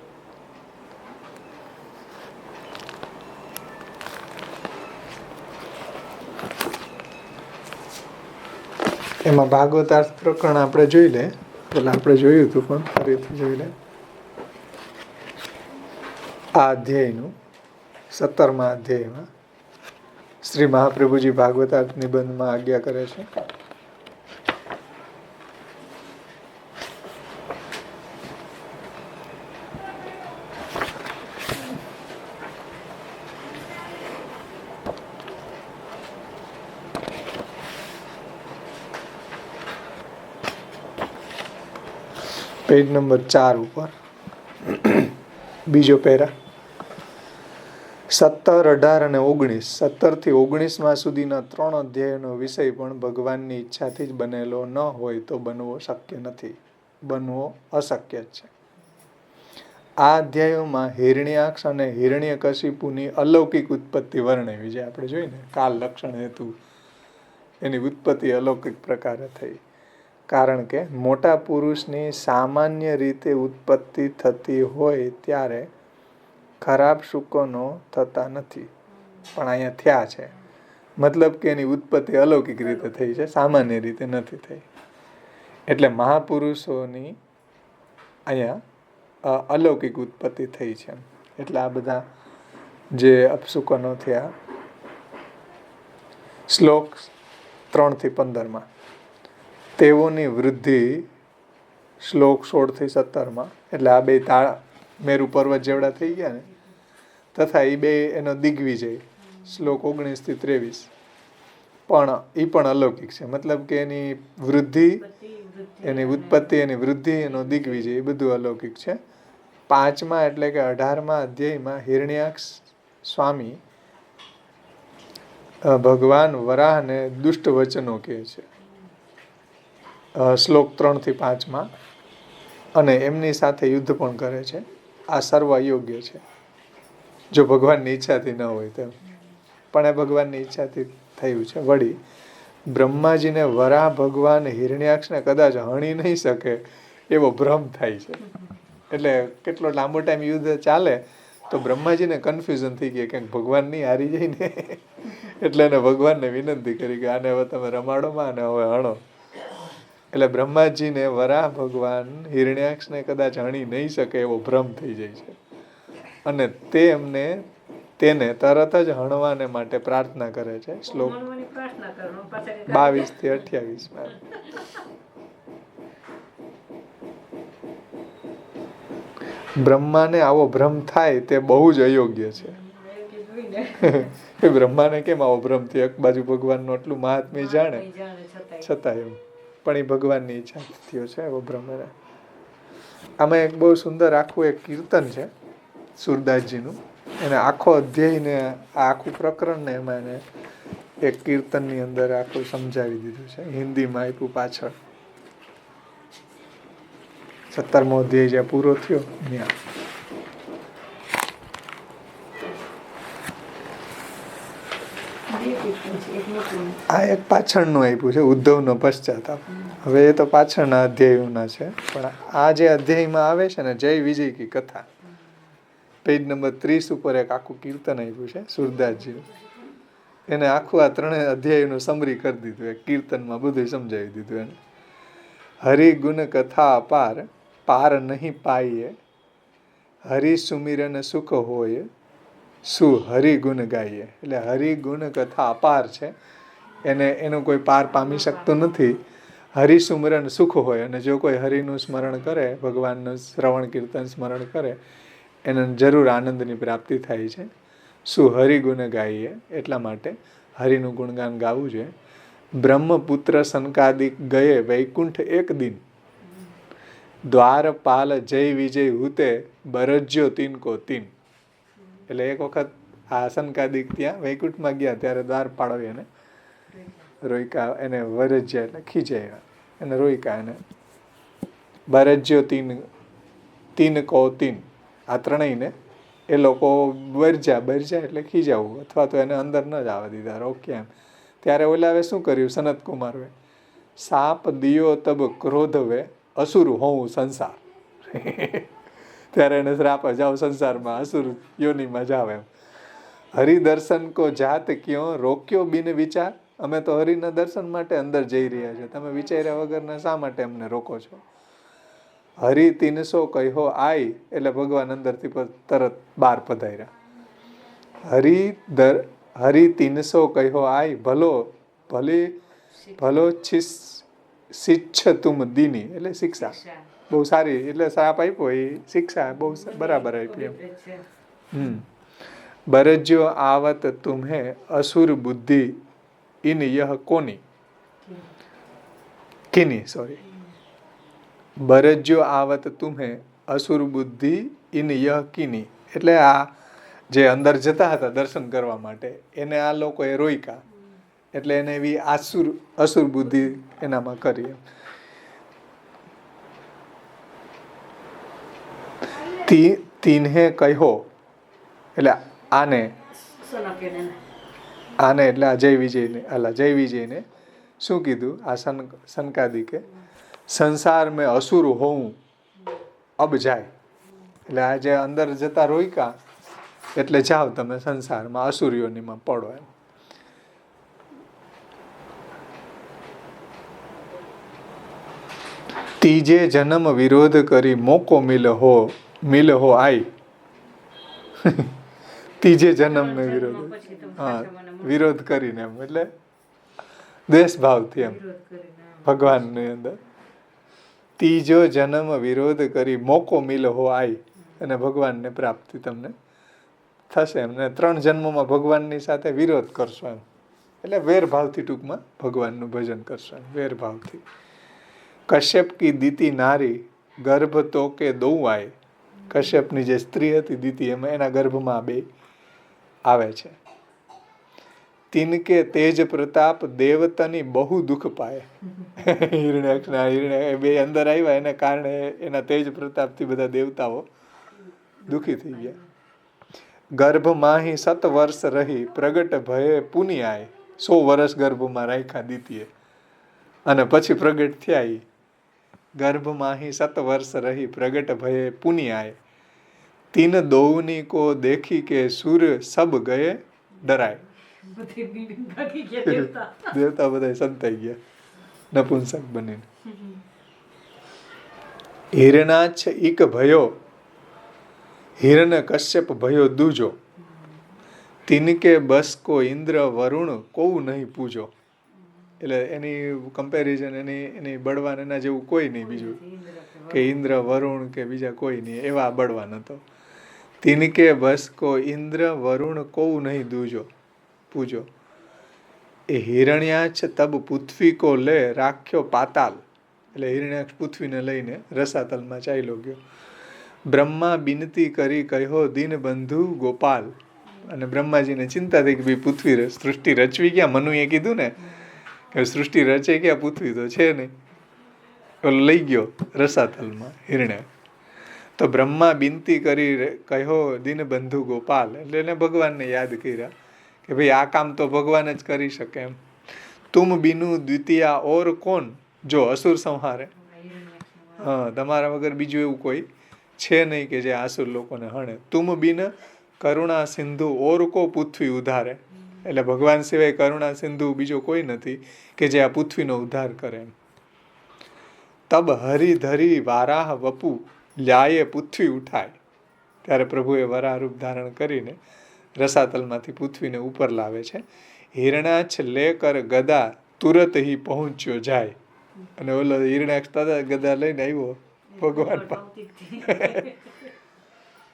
એમાં ભાગવતાર્થ પ્રકરણ આપણે જોઈ લે. પેલા આપણે જોયું હતું પણ ફરીથી જોઈ લે. આ અધ્યાયનું 17મા અધ્યાયમાં શ્રી મહાપ્રભુજી ભાગવતાર્થ નિબંધમાં આજ્ઞા કરે છે. પેજ નંબર 4 ઉપર બીજો પેરા 17, 18 અને 19. 17 થી 19 સુધીના 3 અધ્યાયોનો વિષય પણ ભગવાનની ઈચ્છાથી જ બનેલો ન હોય તો બનવો શક્ય નથી, બનવો અશક્ય જ છે. આ અધ્યાયોમાં હિરણ્યાક્ષ અને હિરણ્યકશિપુની અલૌકિક ઉત્પત્તિ વર્ણવી, જે આપણે જોઈને કાલ લક્ષણ હેતુ એની ઉત્પત્તિ અલૌકિક પ્રકારે થઈ. કારણ કે મોટા પુરુષની સામાન્ય રીતે ઉત્પત્તિ થતી હોય ત્યારે ખરાબ શુકોનો થતા નથી, પણ અહીંયા થયા છે. મતલબ કે એની ઉત્પત્તિ અલૌકિક રીતે થઈ છે, સામાન્ય રીતે નથી થઈ. એટલે મહાપુરુષોની અહીંયા અલૌકિક ઉત્પત્તિ થઈ છે. એટલે આ બધા જે અપશુકનો થયા. શ્લોક 3 થી 15 તેઓની વૃદ્ધિ શ્લોક 16 થી 17 એટલે આ બે મેરુ પર્વત જેવડા થઈ ગયા ને, તથા એ બે એનો દિગ્વિજય શ્લોક 19 થી 23 પણ એ પણ અલૌકિક છે. મતલબ કે એની વૃદ્ધિ, એની ઉત્પત્તિ, એની વૃદ્ધિ, એનો દિગ્વિજય એ બધું અલૌકિક છે. 5મા એટલે કે 18મા અધ્યાયમાં હિરણ્યાક્ષ સ્વામી ભગવાન વરાહને દુષ્ટ વચનો કહે છે શ્લોક 3 થી 5 અને એમની સાથે યુદ્ધ પણ કરે છે. આ સર્વ અયોગ્ય છે જો ભગવાનની ઈચ્છાથી ન હોય તેમ, પણ એ ભગવાનની ઈચ્છાથી થયું છે. વળી બ્રહ્માજીને વરાહ ભગવાન હિરણ્યાક્ષને કદાચ હણી નહીં શકે એવો ભ્રમ થાય છે. એટલે કેટલો લાંબો ટાઈમ યુદ્ધ ચાલે તો બ્રહ્માજીને કન્ફ્યુઝન થઈ ગયા કે ભગવાન નહીં હારી જાય ને, એટલે એને ભગવાનને વિનંતી કરી કે આને હવે તમે રમાડોમાં અને હવે હણો. એટલે બ્રહ્માજીને વરાહ ભગવાન હિરણ્યાક્ષને કદાચ હણી નહીં શકે એવો ભ્રમ થઈ જાય છે, અને તેને તરત જ હણવાને માટે પ્રાર્થના કરે છે. શ્લોક 22 થી 28. બ્રહ્માને આવો ભ્રમ થાય તે બહુ જ અયોગ્ય છે. બ્રહ્માને કેમ આવો ભ્રમ થયો? એક બાજુ ભગવાનનું આટલું મહાત્મ્ય જાણે છતાં એવું, પણ એ ભગવાનની ઈચ્છા થયો છે એવો ભ્રમ. આમાં એક બહુ સુંદર આખું એક કીર્તન છે સુરદાસજીનું. એને આખો અધ્યાયને આખું પ્રકરણને એમાં એને એક કીર્તનની અંદર આખું સમજાવી દીધું છે. હિન્દીમાં આપ્યું પાછળ. 17મો અધ્યાય જ્યાં પૂરો થયો ત્યાં આ એક પાછળનું આપ્યું છે, ઉદ્ધવનો પશ્ચાતાપ. હવે એ તો પાછળના અધ્યાયોના છે, પણ આ જે અધ્યાયમાં આવે છે ને, જય વિજય કી કથા, પેજ નંબર 30 ઉપર એક આખું કીર્તન આપ્યું છે સુરદાસજીનું. એને આખું આ 3 અધ્યાયનું સમરી કરી દીધું, એક કીર્તનમાં બધું સમજાવી દીધું એને. હરિ ગુણ કથા અપાર, પાર નહીં પાઈએ, હરિ સુમિરન સુખ હોય, શું હરિગુણ ગાઈએ. એટલે હરિગુણ કથા અપાર છે, એનું કોઈ પાર પામી શકતું નથી. હરિસુમરણ સુખ હોય, અને જો કોઈ હરિનું સ્મરણ કરે, ભગવાનનું શ્રવણ કીર્તન સ્મરણ કરે, એને જરૂર આનંદની પ્રાપ્તિ થાય છે. શું હરિગુણ ગાઈએ, એટલા માટે હરિનું ગુણગાન ગાવું જોઈએ. બ્રહ્મપુત્ર સનકાદિક ગયે વૈકુંઠ એક દિન, દ્વારપાલ જય વિજય હુતે બરજ્યો તીન કો તીન. એટલે એક વખત આ સનકાદિક ત્યાં વૈકુંઠમાં ગયા ત્યારે દ્વારપાળ એને રોયકા, એને વરજ્યા એટલે ખીજાયા, એને રોયકા, એને બરજ્યો તીન કો તીન. આ ત્રણેયને એ લોકો બરજા એટલે ખીજાવું, અથવા તો એને અંદર ન જ આવવા દીધા, રોક્યા એમ. ત્યારે ઓલાવે શું કર્યું સનત કુમારે? સાપ દિયો તબ ક્રોધ વે અસુર હોઉં સંસાર. ત્યારે એને શ્રાપ, જાઓ સંસારમાં, અસુર યોનિમાં જાવ એમ. હરિદર્શન કો જાત ક્યો રોક્યો બિન વિચાર, અમે તો હરિના દર્શન માટે અંદર જઈ રહ્યા છીએ, તમે વિચાર્યા વગરના શા માટે અમને રોકો છો? હરિ 300 કહ્યો આય એટલે ભગવાન અંદરથી તરત બહાર પધાર્યા. હરિ 300 કહ્યો આય ભલો શિક્ષ તુમ દીની એટલે શિક્ષા બહુ સારી, એટલે સાપ આપ્યો એ શિક્ષા બહુ બરાબર આપી એમ. બરજ્યો આવત તુમ્હે અસુર બુદ્ધિ ઇન યહ કોની કિની સોરી બરજ્યો આવત તુમ્હે અસુર બુદ્ધિ ઇન યહ કિની એટલે આ જે અંદર જતા હતા દર્શન કરવા માટે એને આ લોકોએ રોક્યા, એટલે એને એવી અસુર બુદ્ધિ એનામાં કરી એમ. તીન્હે કહ્યો એટલે આને એટલે આ જય વિજયને શું કીધું? આ સનકાદિકે સંસાર મેં અસુર હોઉં અબ જાય, એટલે આ જે અંદર જતા રોક્યા એટલે જાઓ તમે સંસારમાં અસુરીઓનીમાં પડો એમ. ત્રીજે જન્મ વિરોધ કરી મોકો મિલ હો આઈ ત્રીજે જન્મ ને વિરોધ કરીને એમ એટલે દ્વેષ ભાવથી એમ ભગવાનની અંદર ત્રીજો જન્મ વિરોધ કરી મોકો મિલ હો આઈ અને ભગવાનને પ્રાપ્તિ તમને થશે એમ. ને 3 જન્મોમાં ભગવાનની સાથે વિરોધ કરશો એમ, એટલે વેરભાવથી ટૂંકમાં ભગવાનનું ભજન કરશો એમ, વેરભાવથી. કશ્યપ કી દીતી નારી ગર્ભ તો કે દઉં આય, કશ્યપની જે સ્ત્રી હતી દીતી એમાં એના ગર્ભમાં 2 આવે છે. તિનકે તેજ પ્રતાપ દેવતાની બહુ દુઃખ પાય હિરણ્યાક્ષના હિરણ્ય 2 અંદર આવ્યા એને કારણે એના તેજ પ્રતાપથી બધા દેવતાઓ દુઃખી થઈ ગયા. ગર્ભમાં 7 વર્ષ રહી પ્રગટ ભયે પુની આય, 100 વર્ષ ગર્ભમાં રાખ્યા દીતીએ અને પછી પ્રગટ થયા. ગર્ભમાં 7 વર્ષ રહી પ્રગટ ભયે પુની આય, તીન દોવની કો દેખી કે સુર સબ ગયે ડરાય. દેવતા બધા સંતાઈ ગયા નપુંસક બનીને. હિરણાક્ષ એક ભયો હિરણ કશ્યપ ભયો દૂજો, તિનકે બસ કો ઇન્દ્ર વરુણ કોવું નહીં પૂજો. એટલે એની કમ્પેરિઝન એની બળવાન એના જેવું કોઈ નહીં બીજું, કે ઇન્દ્ર વરુણ કે બીજા કોઈ નહીં એવા બળવાન હતો. તિનકે બસ કો ઇન્દ્ર વરુણ કોવું નહીં દૂજો પૂજો. એ હિરણ્યાક્ષ તબ પૃથ્વી કો લે રાખ્યો પાતાલ, એટલે હિરણ્યાક્ષ પૃથ્વીને લઈને રસાતલમાં ચાલ્યો ગયો. બ્રહ્મા બિનતી કરી કહ્યો દીન બંધુ ગોપાલ, અને બ્રહ્માજીને ચિંતા થઈ કે ભાઈ પૃથ્વી સૃષ્ટિ રચવી ક્યાં? મનુએ કીધું ને કે સૃષ્ટિ રચે ક્યાં, પૃથ્વી તો છે નહીં. ઓલો લઈ ગયો રસાતલમાં હિરણ્યાક્ષ. તો બ્રહ્મા બિનતી કરી કહ્યો દીન બંધુ ગોપાલ, એટલે એને ભગવાનને યાદ કર્યા કે ભાઈ આ કામ તો ભગવાન જ કરી શકે એમ. તુમ બિનુ દ્વિતીયા ઓર કોણ, જો અસુર સંહારે, તમારા વગર બીજું એવું કોઈ છે નહીં કે જે આસુર લોકોને હણે. તુમ બિન કરુણા સિંધુ ઓર કો પૃથ્વી ઉધારે, એટલે ભગવાન સિવાય કરુણા સિંધુ બીજો કોઈ નથી કે જે આ પૃથ્વીનો ઉદ્ધાર કરે એમ. તબ હરિ ધરી વારાહ વપુ લ્યાયે પૃથ્વી ઉઠાય, ત્યારે પ્રભુએ વરાહ રૂપ ધારણ કરીને રસાતલમાંથી પૃથ્વીને ઉપર લાવે છે. હિરણાક્ષ લે કર ગદા તુરત હી પહોંચ્યો જાય, અને ઓલો હિરણાક્ષ તરત ગદા લઈને આવ્યો ભગવાન પાસે.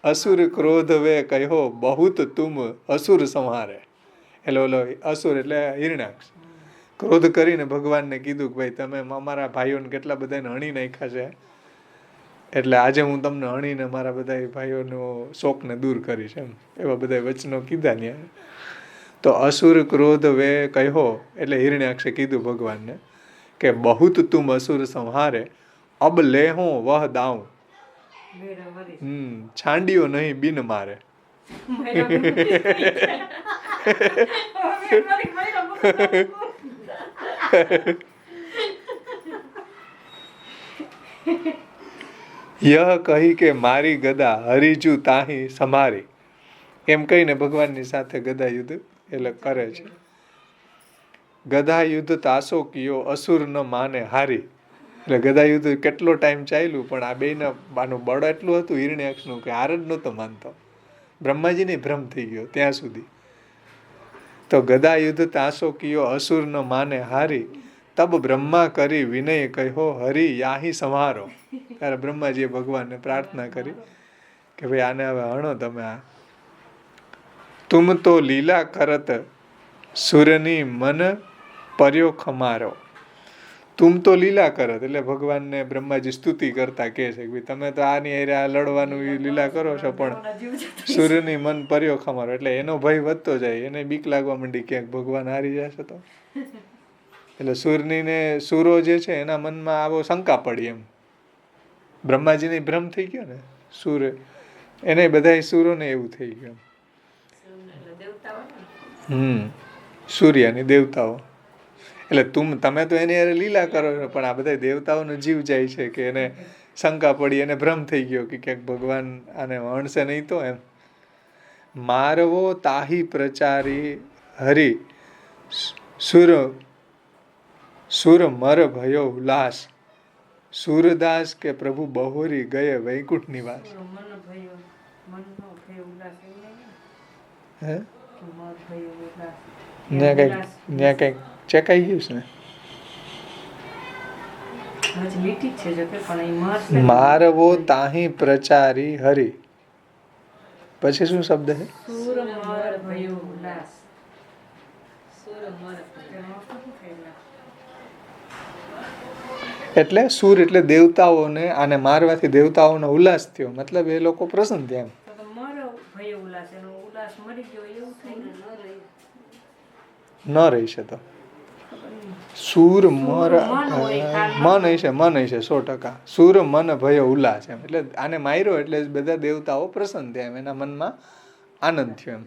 અસુર ક્રોધ વે કહ્યો બહુત તુમ અસુર સંહારે, એટલે ઓલો અસુર એટલે હિરણાક્ષ ક્રોધ કરીને ભગવાનને કીધું કે ભાઈ તમે અમારા ભાઈઓને કેટલા બધાને હણી નાખ્યા છે, એટલે આજે હું તમને હણીને મારા બધા ભાઈઓનો શોકને દૂર કરીશ એમ, એવા બધા વચનો કીધા ને. તો અસુર ક્રોધ વે કહ્યો એટલે હિરણ્યાક્ષે કીધું ભગવાનને કે બહુત તુમ અસુર સંહારે અબ લે હું વહ દાઉં, છાંડિયો નહીં બિન મારે. યહ કહી કે મારી ગદા હરિજુ તાહી સમારી, એમ કહીને ભગવાનની સાથે ગદા યુદ્ધ એટલે કરે છે. ગદા યુદ્ધ તાસો કિયો અસુર ન માને હારી. એટલે ગદા યુદ્ધ કેટલો ટાઈમ ચાલ્યું પણ આ બેયના આનું બળ એટલું હતું હિરણ્યાક્ષનું કે હાર જ નહોતો માનતો. બ્રહ્માજીને ભ્રમ થઈ ગયો ત્યાં સુધી. તો ગદા યુદ્ધ તાસો કિયો અસુર ન માને હારી, તબ બ્રહ્મા કરી વિનય કહ્યો હરી યાહી સંહારો. ત્યારે બ્રહ્માજીએ ભગવાનને પ્રાર્થના કરી કે ભાઈ આને હવે હણો તમે. આ તુમ તો લીલા કરત સુરની મન પર્યો ખમારો. તુમ તો લીલા કરત એટલે ભગવાનને બ્રહ્માજી સ્તુતિ કરતા કહે છે કે ભાઈ તમે તો આની હારે આ લડવાનું લીલા કરો છો પણ સૂર્યની મન પર્યો ખમારો. એટલે એનો ભય વધતો જાય, એને બીક લાગવા માંડી ક્યાંક ભગવાન હારી જશે તો. એટલે સૂરો જે છે એના મનમાં આવો શંકા પડી એમ. બ્રહ્માજીને ભ્રમ થઈ ગયો ને સૂર્ય, એને બધા સૂરોને એવું થઈ ગયું. સૂર્યની દેવતાઓ. એટલે તમે તો એની હારે લીલા કરો છો પણ આ બધા દેવતાઓનો જીવ જાય છે કે એને શંકા પડી, એને ભ્રમ થઈ ગયો કે ક્યાંક ભગવાન આને વણશે નહીં તો એમ. મારવો તાહી પ્રચારી હરિ સુર મર ભયો ઉલ્લાસ. સૂરદાસ કે પ્રભુ બહોરી ગયે વૈકુંઠ નિવાસ. હે ત્યાં કઈક ચેકાઈ ગયું છે ને. મારવો તાહી પ્રચારી હરિ. પછી શું શબ્દ છે? એટલે સૂર એટલે દેવતાઓને આને મારવાથી દેવતાઓનો ઉલ્લાસ થયો, મતલબ એ લોકો પ્રસન્ન થયા એમ. ન રહી છે તો સૂર મર મન હશે 100%. સૂર મન ભય ઉલ્લાસ એમ. એટલે આને માર્યો એટલે બધા દેવતાઓ પ્રસન્ન થયા એમ, એના મનમાં આનંદ થયો એમ.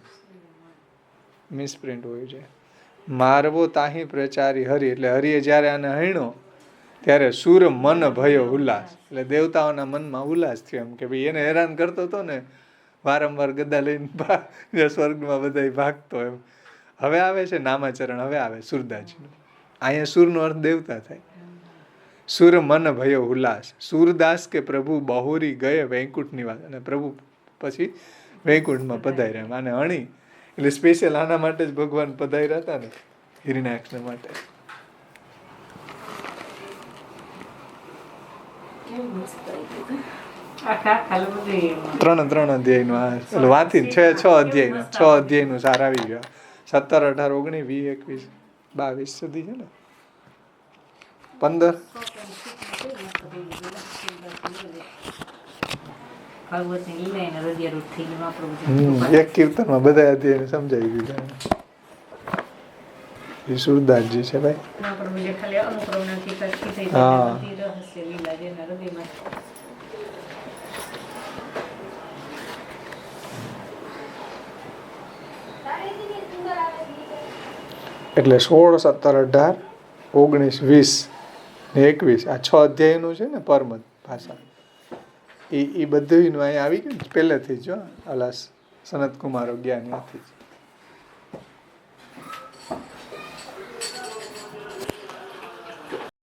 મિસપ્રિન્ટ હોય છે. મારવો તાહી પ્રચારી હરિ એટલે હરિએ જ્યારે આને હણ્યો ત્યારે સૂર મન ભય ઉલ્લાસ એટલે દેવતાઓના મનમાં ઉલ્લાસ થયો એમ કે ભાઈ એને હેરાન કરતો હતો ને વારંવાર ગદા લઈને સ્વર્ગમાં બધા ભાગતો એમ. હવે આવે છે નામાચરણ, હવે આવે સુરદાસજીનું. અહીંયા સૂરનો અર્થ દેવતા થાય. સુર મન ભય ઉલ્લાસ. સૂરદાસ કે પ્રભુ બહોરી ગયે વૈકુંઠ નિવાસ. અને પ્રભુ પછી વૈકુંઠમાં પધાર્યા. આને હણી એટલે સ્પેશિયલ આના માટે જ ભગવાન પધાર્યા હતા ને, હિરણ્યાક્ષને માટે. ત્રણ અધ્યાયનું આ એટલે વાંચી 6 અધ્યાયનું સાર આવી ગયો. 17, 18, 19, 20, 21, 22 સુધી છે ને 15. એક કીર્તનમાં બધા અધ્યાય સમજાવી દીધા. એ સુરદાસજી છે ભાઈ. હા એટલે 16, 17, 18, 19, 20 ને 21 આ 6 અધ્યાયનું છે ને પરમત ભાષા. એ બધું અહીંયા આવી ગયું પહેલેથી જ. અલા સનત કુમારો જ્ઞાનીથી જ